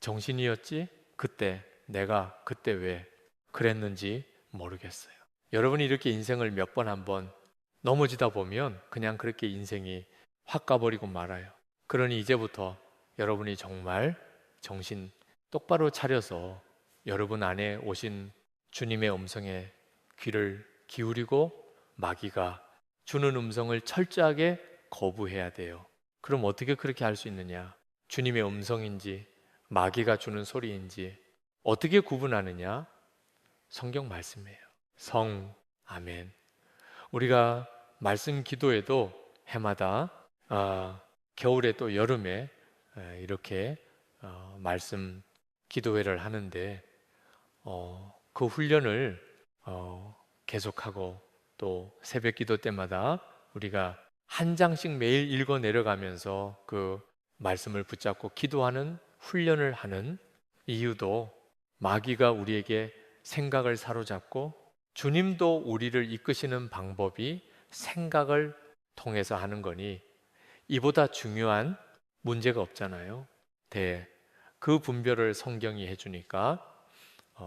정신이었지? 내가 그때 왜 그랬는지 모르겠어요. 여러분이 이렇게 인생을 몇 번 한번 넘어지다 보면 그냥 그렇게 인생이 확 가버리고 말아요. 그러니 이제부터 여러분이 정말 정신 똑바로 차려서 여러분 안에 오신 주님의 음성에 귀를 기울이고 마귀가 주는 음성을 철저하게 거부해야 돼요. 그럼 어떻게 그렇게 할 수 있느냐? 주님의 음성인지 마귀가 주는 소리인지 어떻게 구분하느냐? 성경 말씀이에요. 아멘. 우리가 말씀 기도에도 해마다 겨울에 또 여름에 이렇게 말씀 기도회를 하는데 그 훈련을 계속하고 또 새벽 기도 때마다 우리가 한 장씩 매일 읽어 내려가면서 그 말씀을 붙잡고 기도하는 훈련을 하는 이유도 마귀가 우리에게 생각을 사로잡고 주님도 우리를 이끄시는 방법이 생각을 통해서 하는 거니 이보다 중요한 문제가 없잖아요. 그 분별을 성경이 해주니까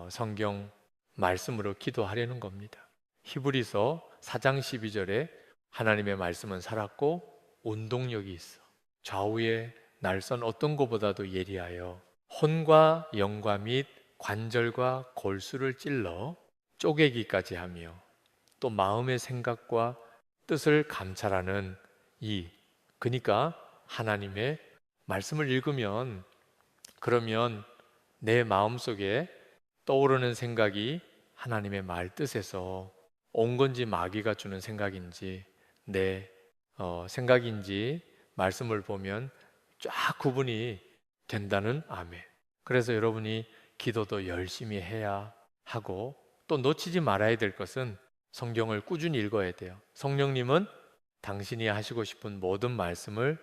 성경 말씀으로 기도하려는 겁니다. 히브리서 4장 12절에 하나님의 말씀은 살았고 운동력이 있어 좌우의 날선 어떤 것보다도 예리하여 혼과 영과 및 관절과 골수를 찔러 쪼개기까지 하며 또 마음의 생각과 뜻을 감찰하는 그러니까 하나님의 말씀을 읽으면 그러면 내 마음속에 떠오르는 생각이 하나님의 말 뜻에서 온 건지 마귀가 주는 생각인지 내 생각인지 말씀을 보면 쫙 구분이 된다는 아멘. 그래서 여러분이 기도도 열심히 해야 하고 또 놓치지 말아야 될 것은 성경을 꾸준히 읽어야 돼요. 성령님은 당신이 하시고 싶은 모든 말씀을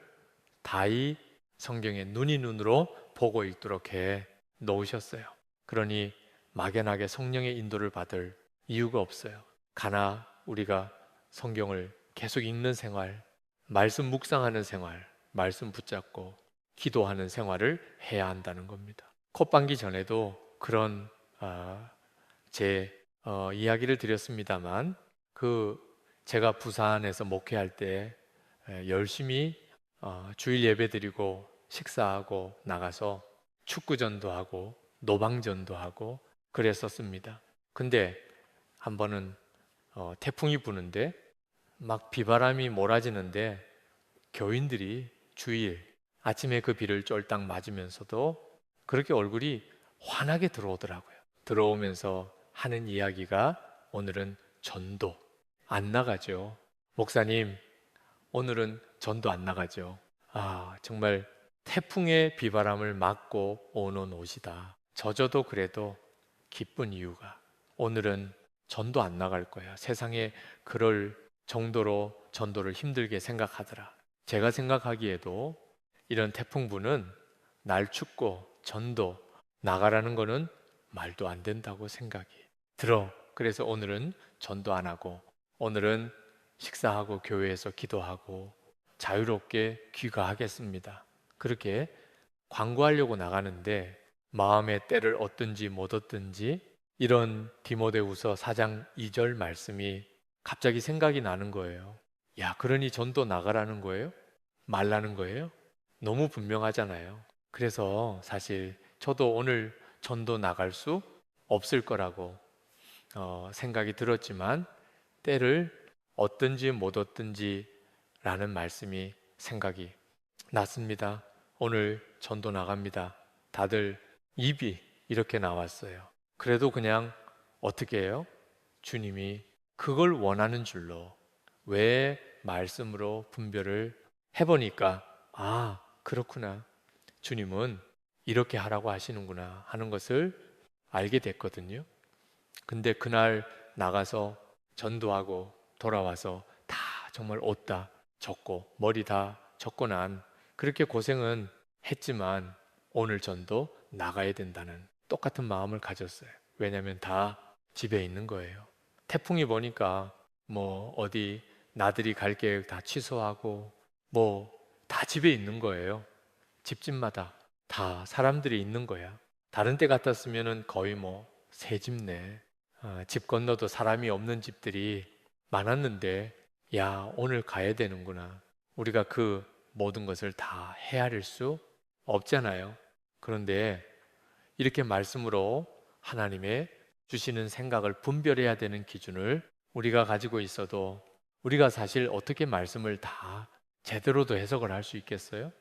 다이 성경의 눈으로 보고 읽도록 해 놓으셨어요. 그러니 막연하게 성령의 인도를 받을 이유가 없어요. 가나 우리가 성경을 계속 읽는 생활, 말씀 묵상하는 생활, 말씀 붙잡고 기도하는 생활을 해야 한다는 겁니다. 콧방기 전에도 그런 제 이야기를 드렸습니다만 제가 부산에서 목회할 때 열심히 주일 예배 드리고 식사하고 나가서 축구전도 하고 노방전도 하고 그랬었습니다. 근데 한 번은 태풍이 부는데 막 비바람이 몰아지는데 교인들이 주일 아침에 그 비를 쫄딱 맞으면서도 그렇게 얼굴이 환하게 들어오더라고요. 들어오면서 하는 이야기가 오늘은 전도 안 나가죠. 목사님, 오늘은 전도 안 나가죠. 정말 태풍의 비바람을 맞고 오는 옷이다. 젖어도 그래도 기쁜 이유가 오늘은 전도 안 나갈 거야. 세상에 그럴 정도로 전도를 힘들게 생각하더라. 제가 생각하기에도 이런 태풍부는 날 춥고 전도 나가라는 거는 말도 안 된다고 생각이 들어. 그래서 오늘은 전도 안 하고 오늘은 식사하고 교회에서 기도하고 자유롭게 귀가하겠습니다. 그렇게 광고하려고 나가는데 마음의 때를 얻든지 못 얻든지 이런 디모데후서 4장 2절 말씀이 갑자기 생각이 나는 거예요. 야, 그러니 전도 나가라는 거예요? 말라는 거예요? 너무 분명하잖아요. 그래서 사실 저도 오늘 전도 나갈 수 없을 거라고 생각이 들었지만 때를 얻든지 못 얻든지 라는 말씀이 생각이 났습니다. 오늘 전도 나갑니다. 다들 입이 이렇게 나왔어요. 그래도 그냥 어떻게 해요? 주님이 그걸 원하는 줄로 왜 말씀으로 분별을 해보니까 아, 그렇구나. 주님은 이렇게 하라고 하시는구나 하는 것을 알게 됐거든요. 근데 그날 나가서 전도하고 돌아와서 다 정말 옷 다 젖고 머리 다 젖고 난 그렇게 고생은 했지만 오늘 전도 나가야 된다는 똑같은 마음을 가졌어요. 왜냐하면 다 집에 있는 거예요. 태풍이 보니까 뭐 어디 나들이 갈 계획 다 취소하고 뭐 다 집에 있는 거예요. 집집마다 다 사람들이 있는 거야. 다른 때 같았으면은 거의 뭐 새 집네. 집 건너도 사람이 없는 집들이 많았는데 야, 오늘 가야 되는구나. 우리가 그 모든 것을 다 헤아릴 수 없잖아요. 그런데 이렇게 말씀으로 하나님의 주시는 생각을 분별해야 되는 기준을 우리가 가지고 있어도 우리가 사실 어떻게 말씀을 다 제대로도 해석을 할 수 있겠어요?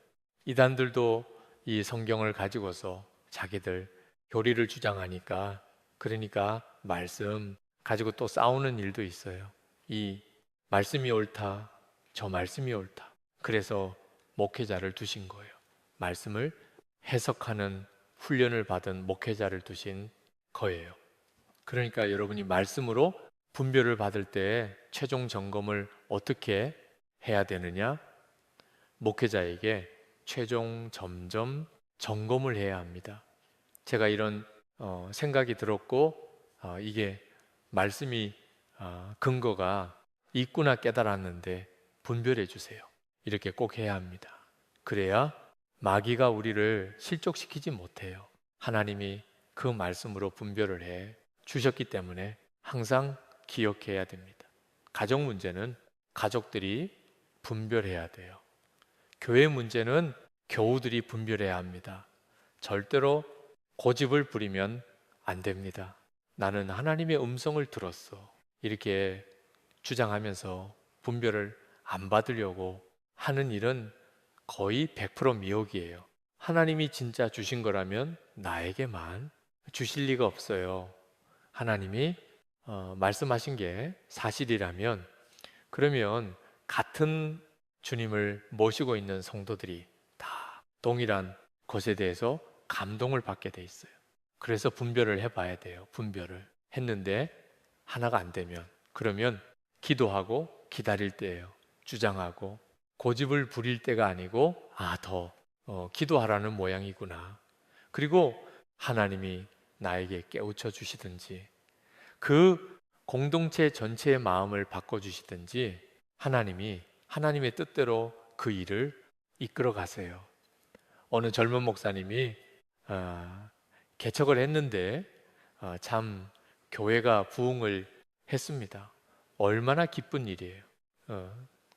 이단들도 이 성경을 가지고서 자기들 교리를 주장하니까 그러니까 말씀 가지고 또 싸우는 일도 있어요. 이 말씀이 옳다, 저 말씀이 옳다. 그래서 목회자를 두신 거예요. 말씀을 해석하는 훈련을 받은 목회자를 두신 거예요. 그러니까 여러분이 말씀으로 분별을 받을 때 최종 점검을 어떻게 해야 되느냐? 목회자에게 최종 점점 점검을 해야 합니다. 제가 이런 생각이 들었고 이게 말씀이 근거가 있구나 깨달았는데 분별해 주세요. 이렇게 꼭 해야 합니다. 그래야 마귀가 우리를 실족시키지 못해요. 하나님이 그 말씀으로 분별을 해 주셨기 때문에 항상 기억해야 됩니다. 가정 문제는 가족들이 분별해야 돼요. 교회 문제는 교우들이 분별해야 합니다. 절대로 고집을 부리면 안 됩니다. 나는 하나님의 음성을 들었어. 이렇게 주장하면서 분별을 안 받으려고 하는 일은 거의 100% 미혹이에요. 하나님이 진짜 주신 거라면 나에게만 주실 리가 없어요. 하나님이 말씀하신 게 사실이라면 그러면 같은 주님을 모시고 있는 성도들이 다 동일한 것에 대해서 감동을 받게 돼 있어요. 그래서 분별을 해봐야 돼요. 분별을 했는데 하나가 안 되면 그러면 기도하고 기다릴 때예요. 주장하고 고집을 부릴 때가 아니고 더 기도하라는 모양이구나. 그리고 하나님이 나에게 깨우쳐 주시든지 그 공동체 전체의 마음을 바꿔주시든지 하나님이 하나님의 뜻대로 그 일을 이끌어 가세요. 어느 젊은 목사님이 개척을 했는데 참 교회가 부흥을 했습니다. 얼마나 기쁜 일이에요.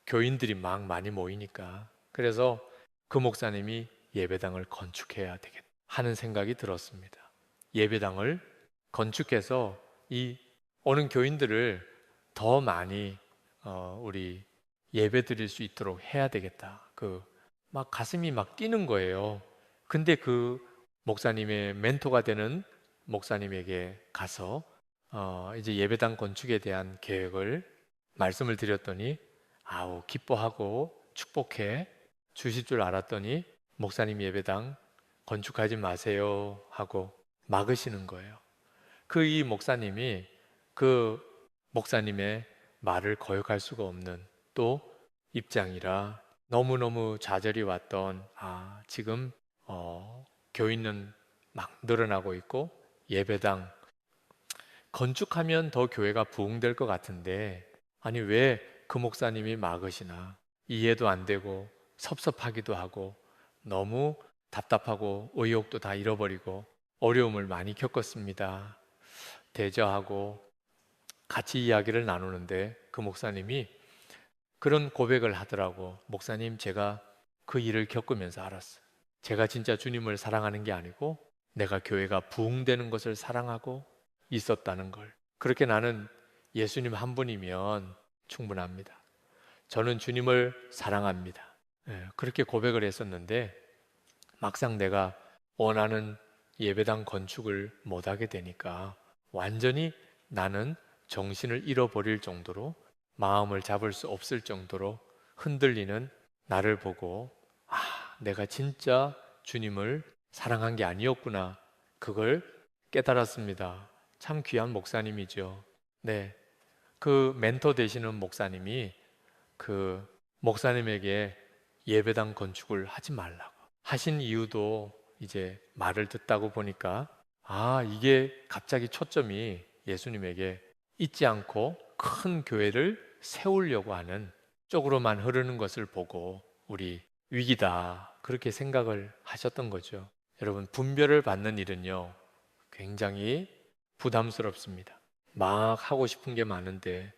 교인들이 막 많이 모이니까. 그래서 그 목사님이 예배당을 건축해야 되겠다 하는 생각이 들었습니다. 예배당을 건축해서 이 오는 교인들을 더 많이 우리 예배 드릴 수 있도록 해야 되겠다. 막 가슴이 막 뛰는 거예요. 근데 그 목사님의 멘토가 되는 목사님에게 가서 이제 예배당 건축에 대한 계획을 말씀을 드렸더니 아우 기뻐하고 축복해 주실 줄 알았더니 목사님 예배당 건축하지 마세요 하고 막으시는 거예요. 이 목사님이 그 목사님의 말을 거역할 수가 없는 또 입장이라 너무너무 좌절이 왔던 지금 교인은 막 늘어나고 있고 예배당 건축하면 더 교회가 부흥될 것 같은데 아니 왜 그 목사님이 막으시나 이해도 안 되고 섭섭하기도 하고 너무 답답하고 의욕도 다 잃어버리고 어려움을 많이 겪었습니다. 대저하고 같이 이야기를 나누는데 그 목사님이 그런 고백을 하더라고. 목사님, 제가 그 일을 겪으면서 알았어요. 제가 진짜 주님을 사랑하는 게 아니고 내가 교회가 부흥되는 것을 사랑하고 있었다는 걸. 그렇게 나는 예수님 한 분이면 충분합니다. 저는 주님을 사랑합니다. 그렇게 고백을 했었는데 막상 내가 원하는 예배당 건축을 못하게 되니까 완전히 나는 정신을 잃어버릴 정도로, 마음을 잡을 수 없을 정도로 흔들리는 나를 보고, 아, 내가 진짜 주님을 사랑한 게 아니었구나, 그걸 깨달았습니다. 참 귀한 목사님이죠. 네, 그 멘토 되시는 목사님이 그 목사님에게 예배당 건축을 하지 말라고 하신 이유도 이제 말을 듣다고 보니까, 아, 이게 갑자기 초점이 예수님에게 있지 않고 큰 교회를 세우려고 하는 쪽으로만 흐르는 것을 보고 우리 위기다, 그렇게 생각을 하셨던 거죠. 여러분, 분별을 받는 일은요, 굉장히 부담스럽습니다. 막 하고 싶은 게 많은데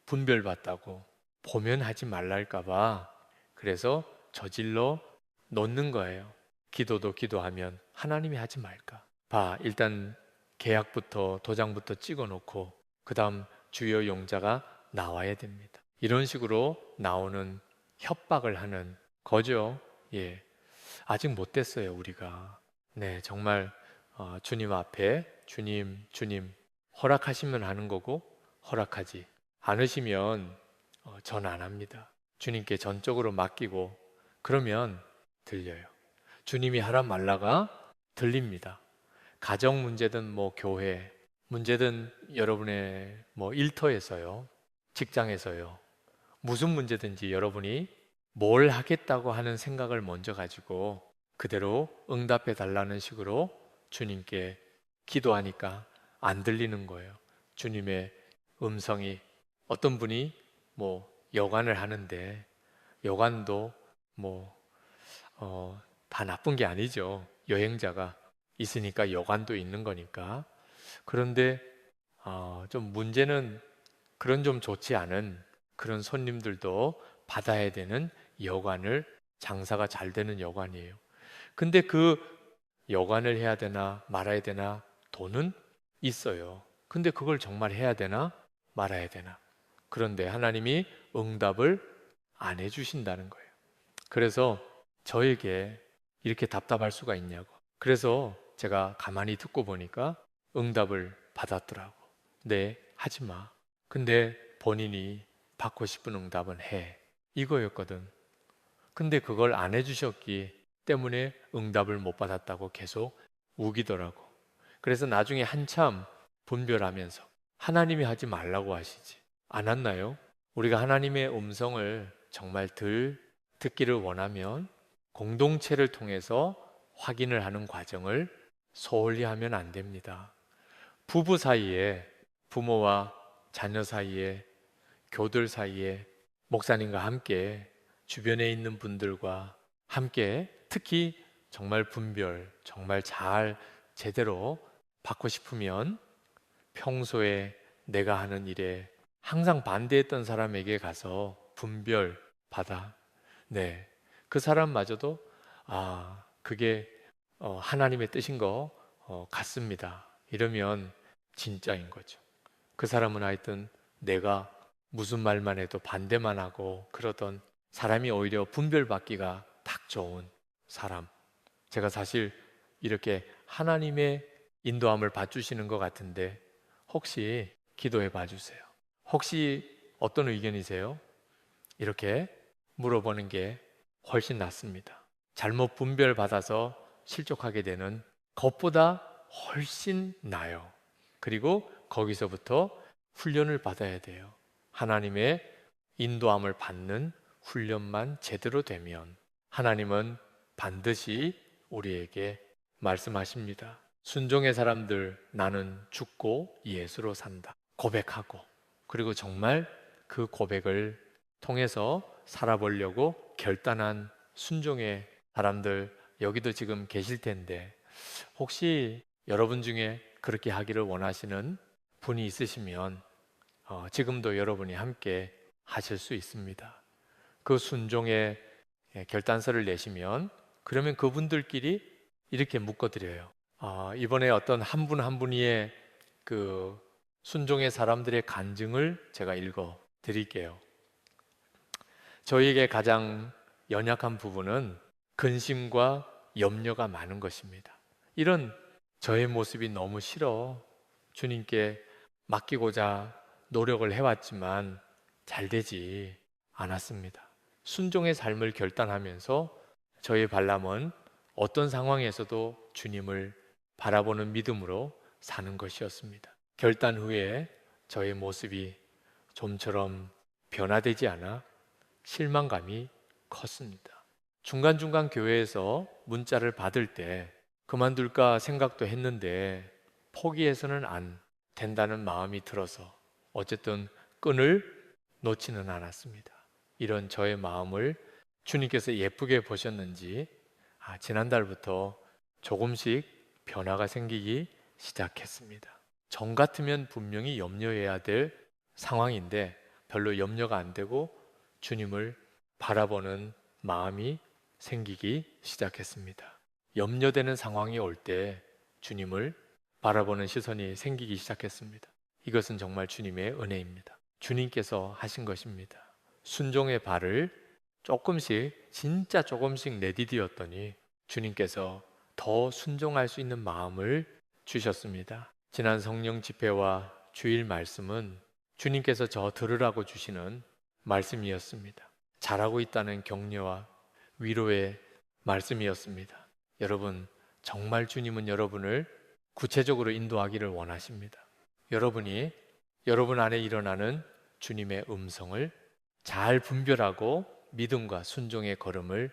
분별받다고 보면 하지 말랄까봐, 그래서 저질러 놓는 거예요. 기도도 기도하면 하나님이 하지 말까. 봐, 일단 계약부터 도장부터 찍어 놓고 그 다음 주요 용자가 나와야 됩니다. 이런 식으로 나오는 협박을 하는 거죠. 예, 아직 못 됐어요, 우리가. 네, 정말 주님 앞에 주님 허락하시면 하는 거고, 허락하지 않으시면 전 안 합니다. 주님께 전적으로 맡기고 그러면 들려요. 주님이 하라 말라가 들립니다. 가정 문제든 뭐 교회 문제든 여러분의 뭐 일터에서요, 직장에서요, 무슨 문제든지 여러분이 뭘 하겠다고 하는 생각을 먼저 가지고 그대로 응답해 달라는 식으로 주님께 기도하니까 안 들리는 거예요. 주님의 음성이. 어떤 분이 뭐 여관을 하는데, 여관도 뭐 다 나쁜 게 아니죠. 여행자가 있으니까 여관도 있는 거니까. 그런데 좀 문제는 그런 좀 좋지 않은 그런 손님들도 받아야 되는 여관을, 장사가 잘 되는 여관이에요. 근데 그 여관을 해야 되나 말아야 되나, 돈은 있어요. 근데 그걸 정말 해야 되나 말아야 되나. 그런데 하나님이 응답을 안 해주신다는 거예요. 그래서 저에게 이렇게 답답할 수가 있냐고. 그래서 제가 가만히 듣고 보니까 응답을 받았더라고. 네, 하지 마. 근데 본인이 받고 싶은 응답은 해. 이거였거든. 근데 그걸 안 해주셨기 때문에 응답을 못 받았다고 계속 우기더라고. 그래서 나중에 한참 분별하면서, 하나님이 하지 말라고 하시지 안 왔나요? 우리가 하나님의 음성을 정말 듣기를 원하면 공동체를 통해서 확인을 하는 과정을 소홀히 하면 안 됩니다. 부부 사이에, 부모와 자녀 사이에, 교들 사이에, 목사님과 함께, 주변에 있는 분들과 함께, 특히 정말 분별, 정말 잘 제대로 받고 싶으면 평소에 내가 하는 일에 항상 반대했던 사람에게 가서 분별 받아. 네, 그 사람마저도 그게 하나님의 뜻인 거 같습니다, 이러면 진짜인 거죠. 그 사람은 하여튼 내가 무슨 말만 해도 반대만 하고 그러던 사람이 오히려 분별받기가 딱 좋은 사람. 제가 사실 이렇게 하나님의 인도함을 봐주시는 것 같은데, 혹시 기도해 봐주세요. 혹시 어떤 의견이세요? 이렇게 물어보는 게 훨씬 낫습니다. 잘못 분별받아서 실족하게 되는 것보다 훨씬 나아요. 그리고 거기서부터 훈련을 받아야 돼요. 하나님의 인도함을 받는 훈련만 제대로 되면 하나님은 반드시 우리에게 말씀하십니다. 순종의 사람들, 나는 죽고 예수로 산다. 고백하고, 그리고 정말 그 고백을 통해서 살아보려고 결단한 순종의 사람들, 여기도 지금 계실 텐데, 혹시 여러분 중에 그렇게 하기를 원하시는 분이 있으시면 지금도 여러분이 함께 하실 수 있습니다. 그 순종의 결단서를 내시면, 그러면 그분들끼리 이렇게 묶어드려요. 이번에 어떤 한 분 한 분의 그 순종의 사람들의 간증을 제가 읽어 드릴게요. 저에게 가장 연약한 부분은 근심과 염려가 많은 것입니다. 이런 저의 모습이 너무 싫어. 주님께 맡기고자 노력을 해왔지만 잘 되지 않았습니다. 순종의 삶을 결단하면서 저의 발람은 어떤 상황에서도 주님을 바라보는 믿음으로 사는 것이었습니다. 결단 후에 저의 모습이 좀처럼 변화되지 않아 실망감이 컸습니다. 중간중간 교회에서 문자를 받을 때 그만둘까 생각도 했는데 포기해서는 안 된다는 마음이 들어서 어쨌든 끈을 놓지는 않았습니다. 이런 저의 마음을 주님께서 예쁘게 보셨는지 지난달부터 조금씩 변화가 생기기 시작했습니다. 정 같으면 분명히 염려해야 될 상황인데 별로 염려가 안 되고 주님을 바라보는 마음이 생기기 시작했습니다. 염려되는 상황이 올 때 주님을 바라보는 시선이 생기기 시작했습니다. 이것은 정말 주님의 은혜입니다. 주님께서 하신 것입니다. 순종의 발을 조금씩, 진짜 조금씩 내디디었더니 주님께서 더 순종할 수 있는 마음을 주셨습니다. 지난 성령 집회와 주일 말씀은 주님께서 저 들으라고 주시는 말씀이었습니다. 잘하고 있다는 격려와 위로의 말씀이었습니다. 여러분, 정말 주님은 여러분을 구체적으로 인도하기를 원하십니다. 여러분이 여러분 안에 일어나는 주님의 음성을 잘 분별하고 믿음과 순종의 걸음을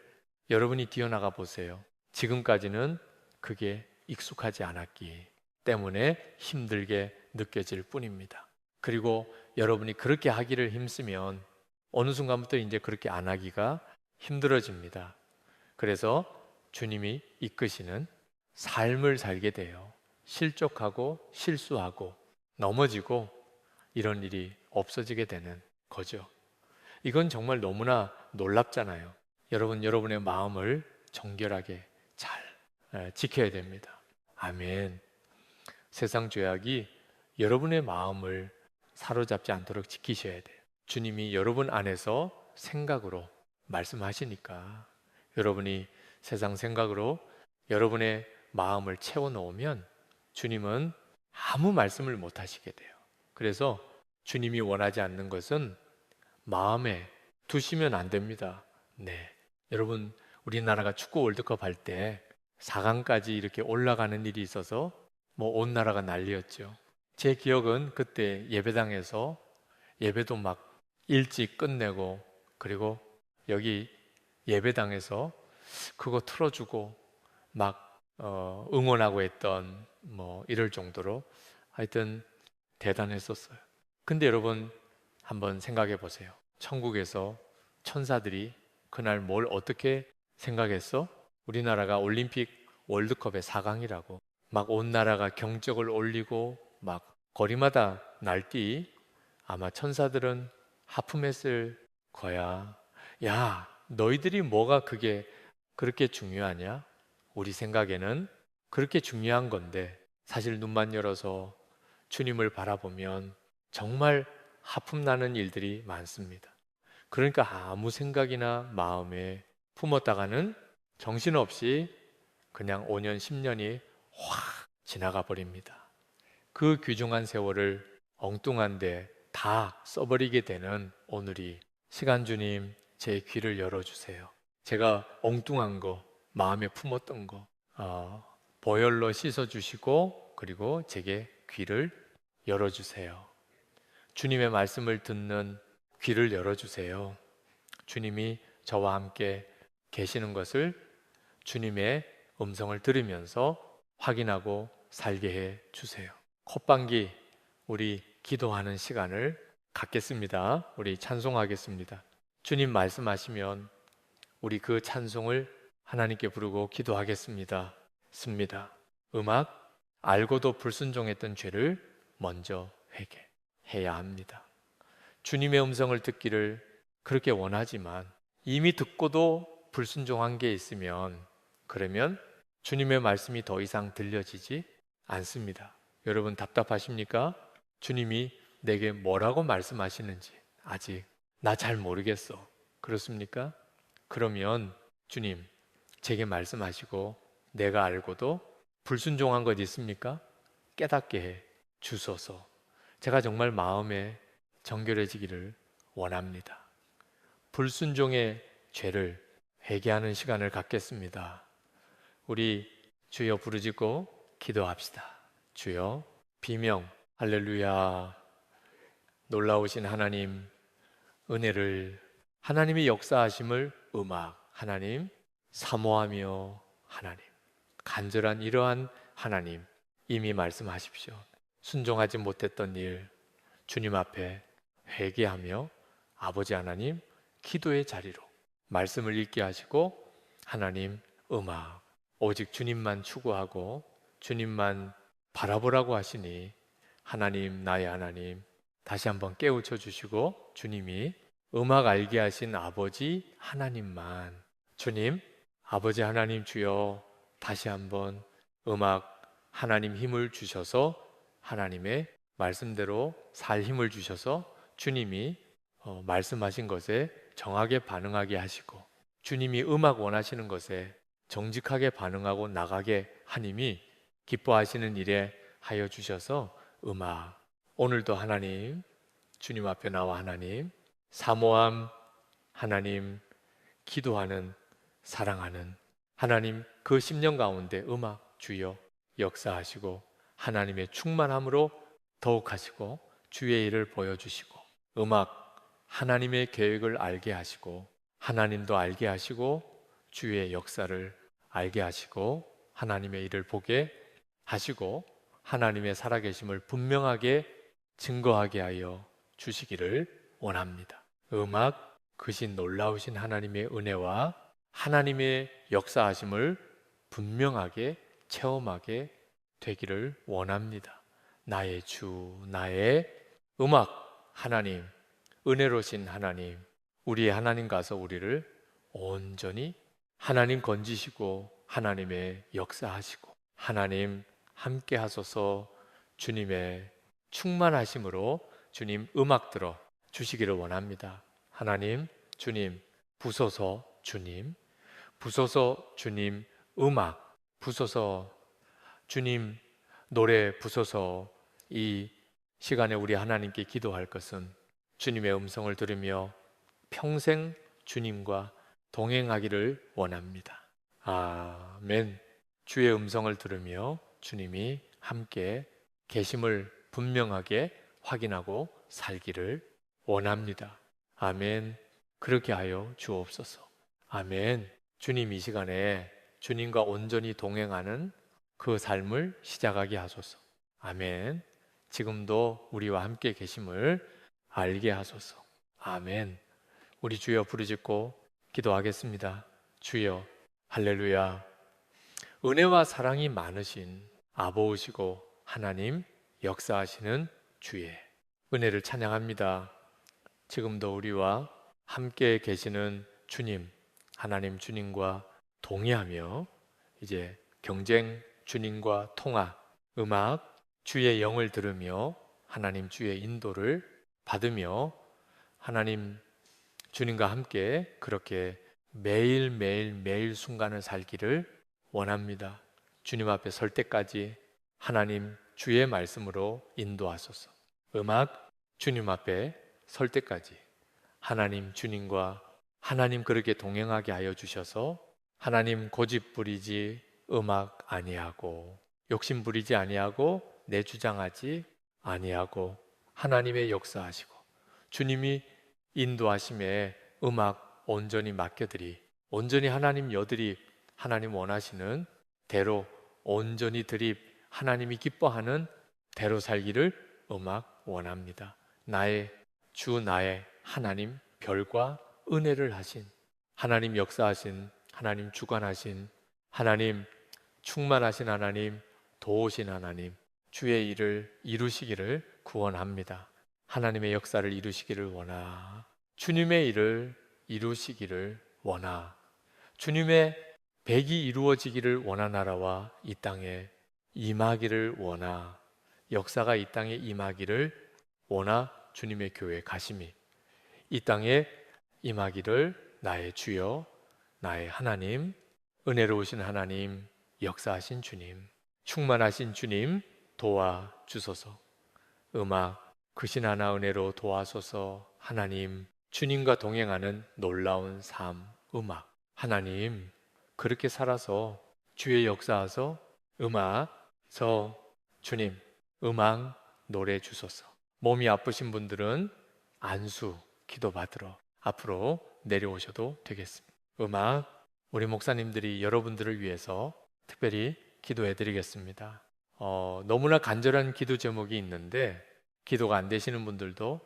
여러분이 뛰어나가 보세요. 지금까지는 그게 익숙하지 않았기 때문에 힘들게 느껴질 뿐입니다. 그리고 여러분이 그렇게 하기를 힘쓰면 어느 순간부터 이제 그렇게 안 하기가 힘들어집니다. 그래서 주님이 이끄시는 삶을 살게 돼요. 실족하고 실수하고 넘어지고 이런 일이 없어지게 되는 거죠. 이건 정말 너무나 놀랍잖아요. 여러분, 여러분의 마음을 정결하게 잘 지켜야 됩니다. 아멘. 세상 죄악이 여러분의 마음을 사로잡지 않도록 지키셔야 돼요. 주님이 여러분 안에서 생각으로 말씀하시니까 여러분이 세상 생각으로 여러분의 마음을 채워놓으면 주님은 아무 말씀을 못 하시게 돼요. 그래서 주님이 원하지 않는 것은 마음에 두시면 안 됩니다. 네. 여러분, 우리나라가 축구 월드컵 할 때 4강까지 이렇게 올라가는 일이 있어서 온 나라가 난리였죠. 제 기억은 그때 예배당에서 예배도 막 일찍 끝내고 그리고 여기 예배당에서 그거 틀어주고 막 응원하고 했던 이럴 정도로 하여튼 대단했었어요. 근데 여러분 한번 생각해 보세요. 천국에서 천사들이 그날 뭘 어떻게 생각했어? 우리나라가 올림픽 월드컵의 4강이라고 막 온 나라가 경적을 올리고 막 거리마다 날뛰 아마 천사들은 하품했을 거야. 야, 너희들이 뭐가 그게 그렇게 중요하냐? 우리 생각에는 그렇게 중요한 건데 사실 눈만 열어서 주님을 바라보면 정말 하품 나는 일들이 많습니다. 그러니까 아무 생각이나 마음에 품었다가는 정신없이 그냥 5년, 10년이 확 지나가 버립니다. 그 귀중한 세월을 엉뚱한데 다 써버리게 되는 오늘이 시간 주님 제 귀를 열어주세요. 제가 엉뚱한 거, 마음에 품었던 거 보혈로 씻어주시고 그리고 제게 귀를 열어주세요. 주님의 말씀을 듣는 귀를 열어주세요. 주님이 저와 함께 계시는 것을 주님의 음성을 들으면서 확인하고 살게 해 주세요. 콧방귀 우리 기도하는 시간을 갖겠습니다. 우리 찬송하겠습니다. 주님 말씀하시면 우리 그 찬송을 하나님께 부르고 기도하겠습니다. 습니다. 음악 알고도 불순종했던 죄를 먼저 회개해야 합니다. 주님의 음성을 듣기를 그렇게 원하지만 이미 듣고도 불순종한 게 있으면 그러면 주님의 말씀이 더 이상 들려지지 않습니다. 여러분 답답하십니까? 주님이 내게 뭐라고 말씀하시는지 아직 나 잘 모르겠어. 그렇습니까? 그러면 주님 제게 말씀하시고 내가 알고도 불순종한 것 있습니까? 깨닫게 해 주소서. 제가 정말 마음에 정결해지기를 원합니다. 불순종의 죄를 회개하는 시간을 갖겠습니다. 우리 주여 부르짖고 기도합시다. 주여, 비명, 할렐루야. 놀라우신 하나님, 은혜를, 하나님의 역사하심을 음악, 하나님, 사모하며 하나님, 간절한 이러한 하나님, 이미 말씀하십시오. 순종하지 못했던 일, 주님 앞에 회개하며 아버지 하나님, 기도의 자리로 말씀을 읽게 하시고 하나님, 음악, 오직 주님만 추구하고 주님만 바라보라고 하시니 하나님, 나의 하나님, 다시 한번 깨우쳐 주시고 주님이 음악 알게 하신 아버지 하나님만, 주님, 아버지 하나님 주여, 다시 한번 음악 하나님 힘을 주셔서 하나님의 말씀대로 살 힘을 주셔서 주님이 말씀하신 것에 정하게 반응하게 하시고 주님이 음악 원하시는 것에 정직하게 반응하고 나가게 하님이 기뻐하시는 일에 하여 주셔서 음악, 오늘도 하나님, 주님 앞에 나와 하나님, 사모함, 하나님, 기도하는, 사랑하는 하나님, 그 10년 가운데 음악 주여 역사하시고 하나님의 충만함으로 더욱 하시고 주의 일을 보여주시고 음악 하나님의 계획을 알게 하시고 하나님도 알게 하시고 주의 역사를 알게 하시고 하나님의 일을 보게 하시고 하나님의 살아계심을 분명하게 증거하게 하여 주시기를 원합니다. 음악, 그신 놀라우신 하나님의 은혜와 하나님의 역사하심을 분명하게 체험하게 되기를 원합니다. 나의 주, 나의 음악 하나님, 은혜로신 하나님, 우리의 하나님 가서 우리를 온전히 하나님 건지시고 하나님의 역사하시고 하나님 함께 하소서. 주님의 충만하심으로 주님 음악 들어 주시기를 원합니다. 하나님, 주님 부소서, 주님 부소서, 주님 음악 부소서, 주님 노래 부소서. 이 시간에 우리 하나님께 기도할 것은 주님의 음성을 들으며 평생 주님과 동행하기를 원합니다. 아멘. 주의 음성을 들으며 주님이 함께 계심을 분명하게 확인하고 살기를 원합니다. 아멘. 그렇게 하여 주옵소서. 아멘. 주님 이 시간에 주님과 온전히 동행하는 그 삶을 시작하게 하소서. 아멘. 지금도 우리와 함께 계심을 알게 하소서. 아멘. 우리 주여 부르짖고 기도하겠습니다. 주여, 할렐루야. 은혜와 사랑이 많으신 아버우시고 하나님 역사하시는 주의 은혜를 찬양합니다. 지금도 우리와 함께 계시는 주님, 하나님 주님과 동의하며 이제 경쟁 주님과 통화, 음악, 주의 영을 들으며 하나님 주의 인도를 받으며 하나님 주님과 함께 그렇게 매일 순간을 살기를 원합니다. 주님 앞에 설 때까지 하나님 주의 말씀으로 인도하소서. 음악 주님 앞에 설 때까지 하나님 주님과 하나님 그렇게 동행하게 하여 주셔서 하나님 고집 부리지 음악 아니하고 욕심 부리지 아니하고 내 주장하지 아니하고 하나님의 역사하시고 주님이 인도하심에 음악 온전히 맡겨드리 온전히 하나님 여드립 하나님 원하시는 대로 온전히 드립 하나님이 기뻐하는 대로 살기를 음악 원합니다. 나의 주 나의 하나님 별과 은혜를 하신 하나님 역사하신 하나님 주관하신 하나님 충만하신 하나님 도우신 하나님 주의 일을 이루시기를 구원합니다. 하나님의 역사를 이루시기를 원하 주님의 일을 이루시기를 원하 주님의 백이 이루어지기를 원하나라와 이 땅에 임하기를 원하 역사가 이 땅에 임하기를 원하 주님의 교회 가심이 이 땅에 임하기를 나의 주여 나의 하나님 은혜로우신 하나님 역사하신 주님 충만하신 주님 도와주소서. 음악 크신 하나 은혜로 도와소서. 하나님, 주님과 동행하는 놀라운 삶, 음악. 하나님, 그렇게 살아서 주의 역사하서 주님, 음악 노래 주소서. 몸이 아프신 분들은 안수 기도 받으러 앞으로 내려오셔도 되겠습니다. 우리 목사님들이 여러분들을 위해서 특별히 기도해 드리겠습니다. 너무나 간절한 기도 제목이 있는데 기도가 안 되시는 분들도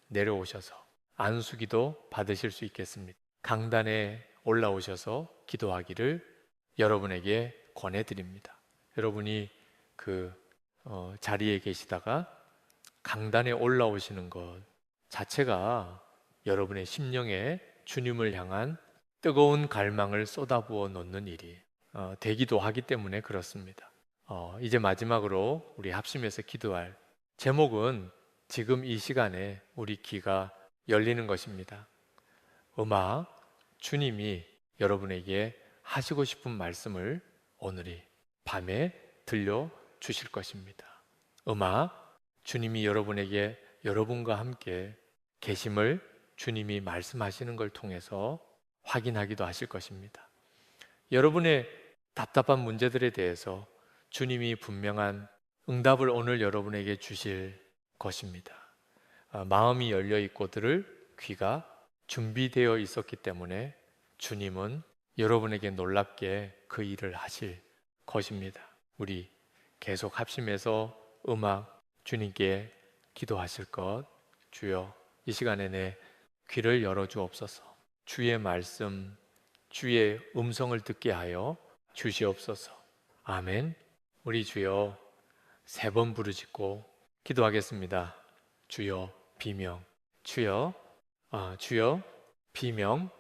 내려오셔서 안수기도 받으실 수 있겠습니다. 강단에 올라오셔서 기도하기를 여러분에게 권해드립니다. 여러분이 그 자리에 계시다가 강단에 올라오시는 것 자체가 여러분의 심령에 주님을 향한 뜨거운 갈망을 쏟아부어 놓는 일이 되기도 하기 때문에 그렇습니다. 이제 마지막으로 우리 합심해서 기도할 제목은 지금 이 시간에 우리 귀가 열리는 것입니다. 주님이 여러분에게 하시고 싶은 말씀을 오늘이 밤에 들려 주실 것입니다. 주님이 여러분에게 여러분과 함께 계심을 주님이 말씀하시는 걸 통해서 확인하기도 하실 것입니다. 여러분의 답답한 문제들에 대해서 주님이 분명한 응답을 오늘 여러분에게 주실 것입니다. 마음이 열려 있고 들을 귀가 준비되어 있었기 때문에 주님은 여러분에게 놀랍게 그 일을 하실 것입니다. 우리 계속 합심해서 주님께 기도하실 것. 주여, 이 시간에 내 귀를 열어 주옵소서. 주의 말씀, 주의 음성을 듣게 하여 주시옵소서. 아멘. 우리 주여 3번 부르짖고 기도하겠습니다. 주여 비명, 주여 비명,